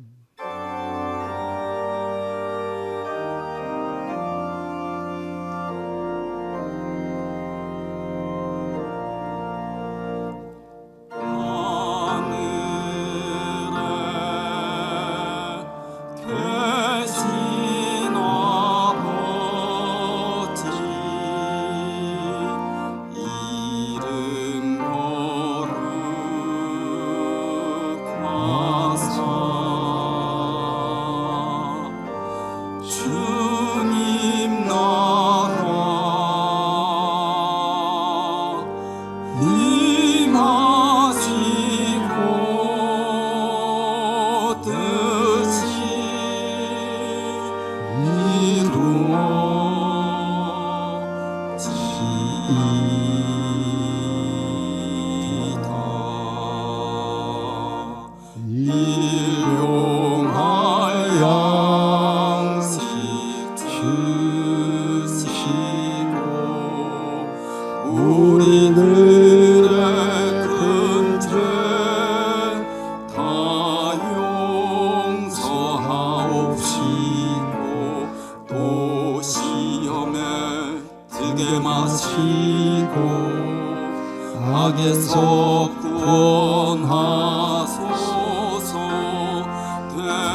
악에서 구원하소서.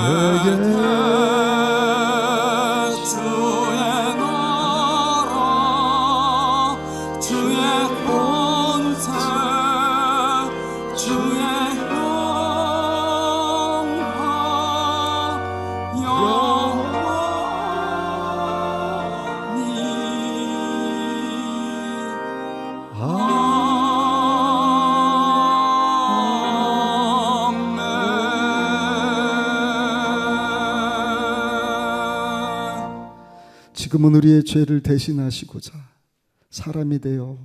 되게 주의 나라 주의 권세 주의 지금은 우리의 죄를 대신하시고자 사람이 되어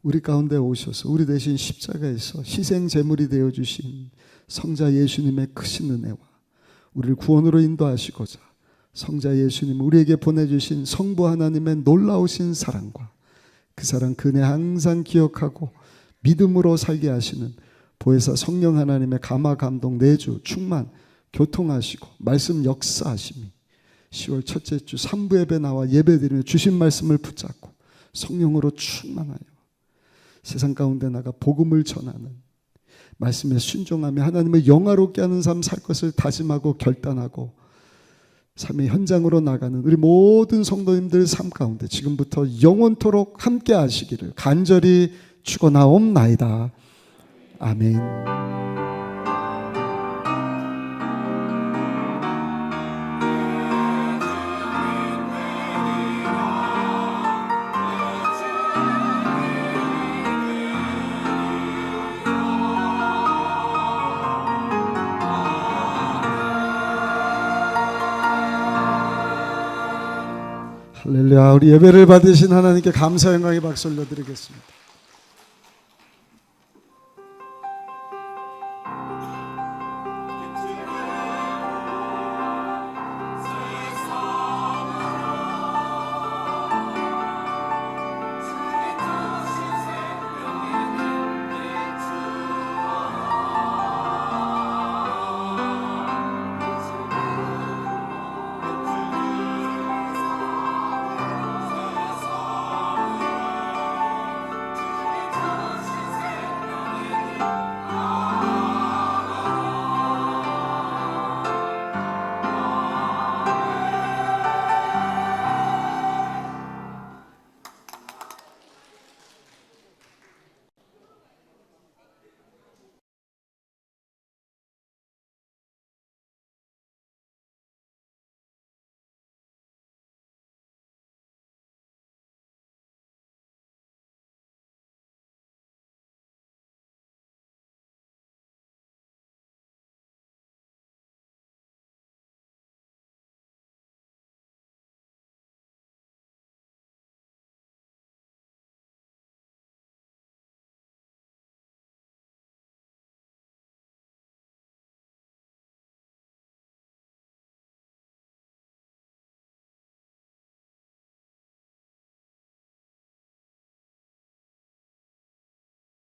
우리 가운데 오셔서 우리 대신 십자가에서 희생 제물이 되어 주신 성자 예수님의 크신 은혜와 우리를 구원으로 인도하시고자 성자 예수님 우리에게 보내주신 성부 하나님의 놀라우신 사랑과 그 사랑 그 은혜 항상 기억하고 믿음으로 살게 하시는 보혜사 성령 하나님의 감화 감동 내주 충만 교통하시고 말씀 역사하심이 10월 첫째 주 3부 예배 나와 예배드리며 주신 말씀을 붙잡고 성령으로 충만하여 세상 가운데 나가 복음을 전하는 말씀에 순종하며 하나님을 영화롭게 하는 삶 살 것을 다짐하고 결단하고 삶의 현장으로 나가는 우리 모든 성도님들 삶 가운데 지금부터 영원토록 함께 하시기를 간절히 축원하옵나이다. 아멘. 할렐루야. 우리 예배를 받으신 하나님께 감사 영광의 박수 올려드리겠습니다.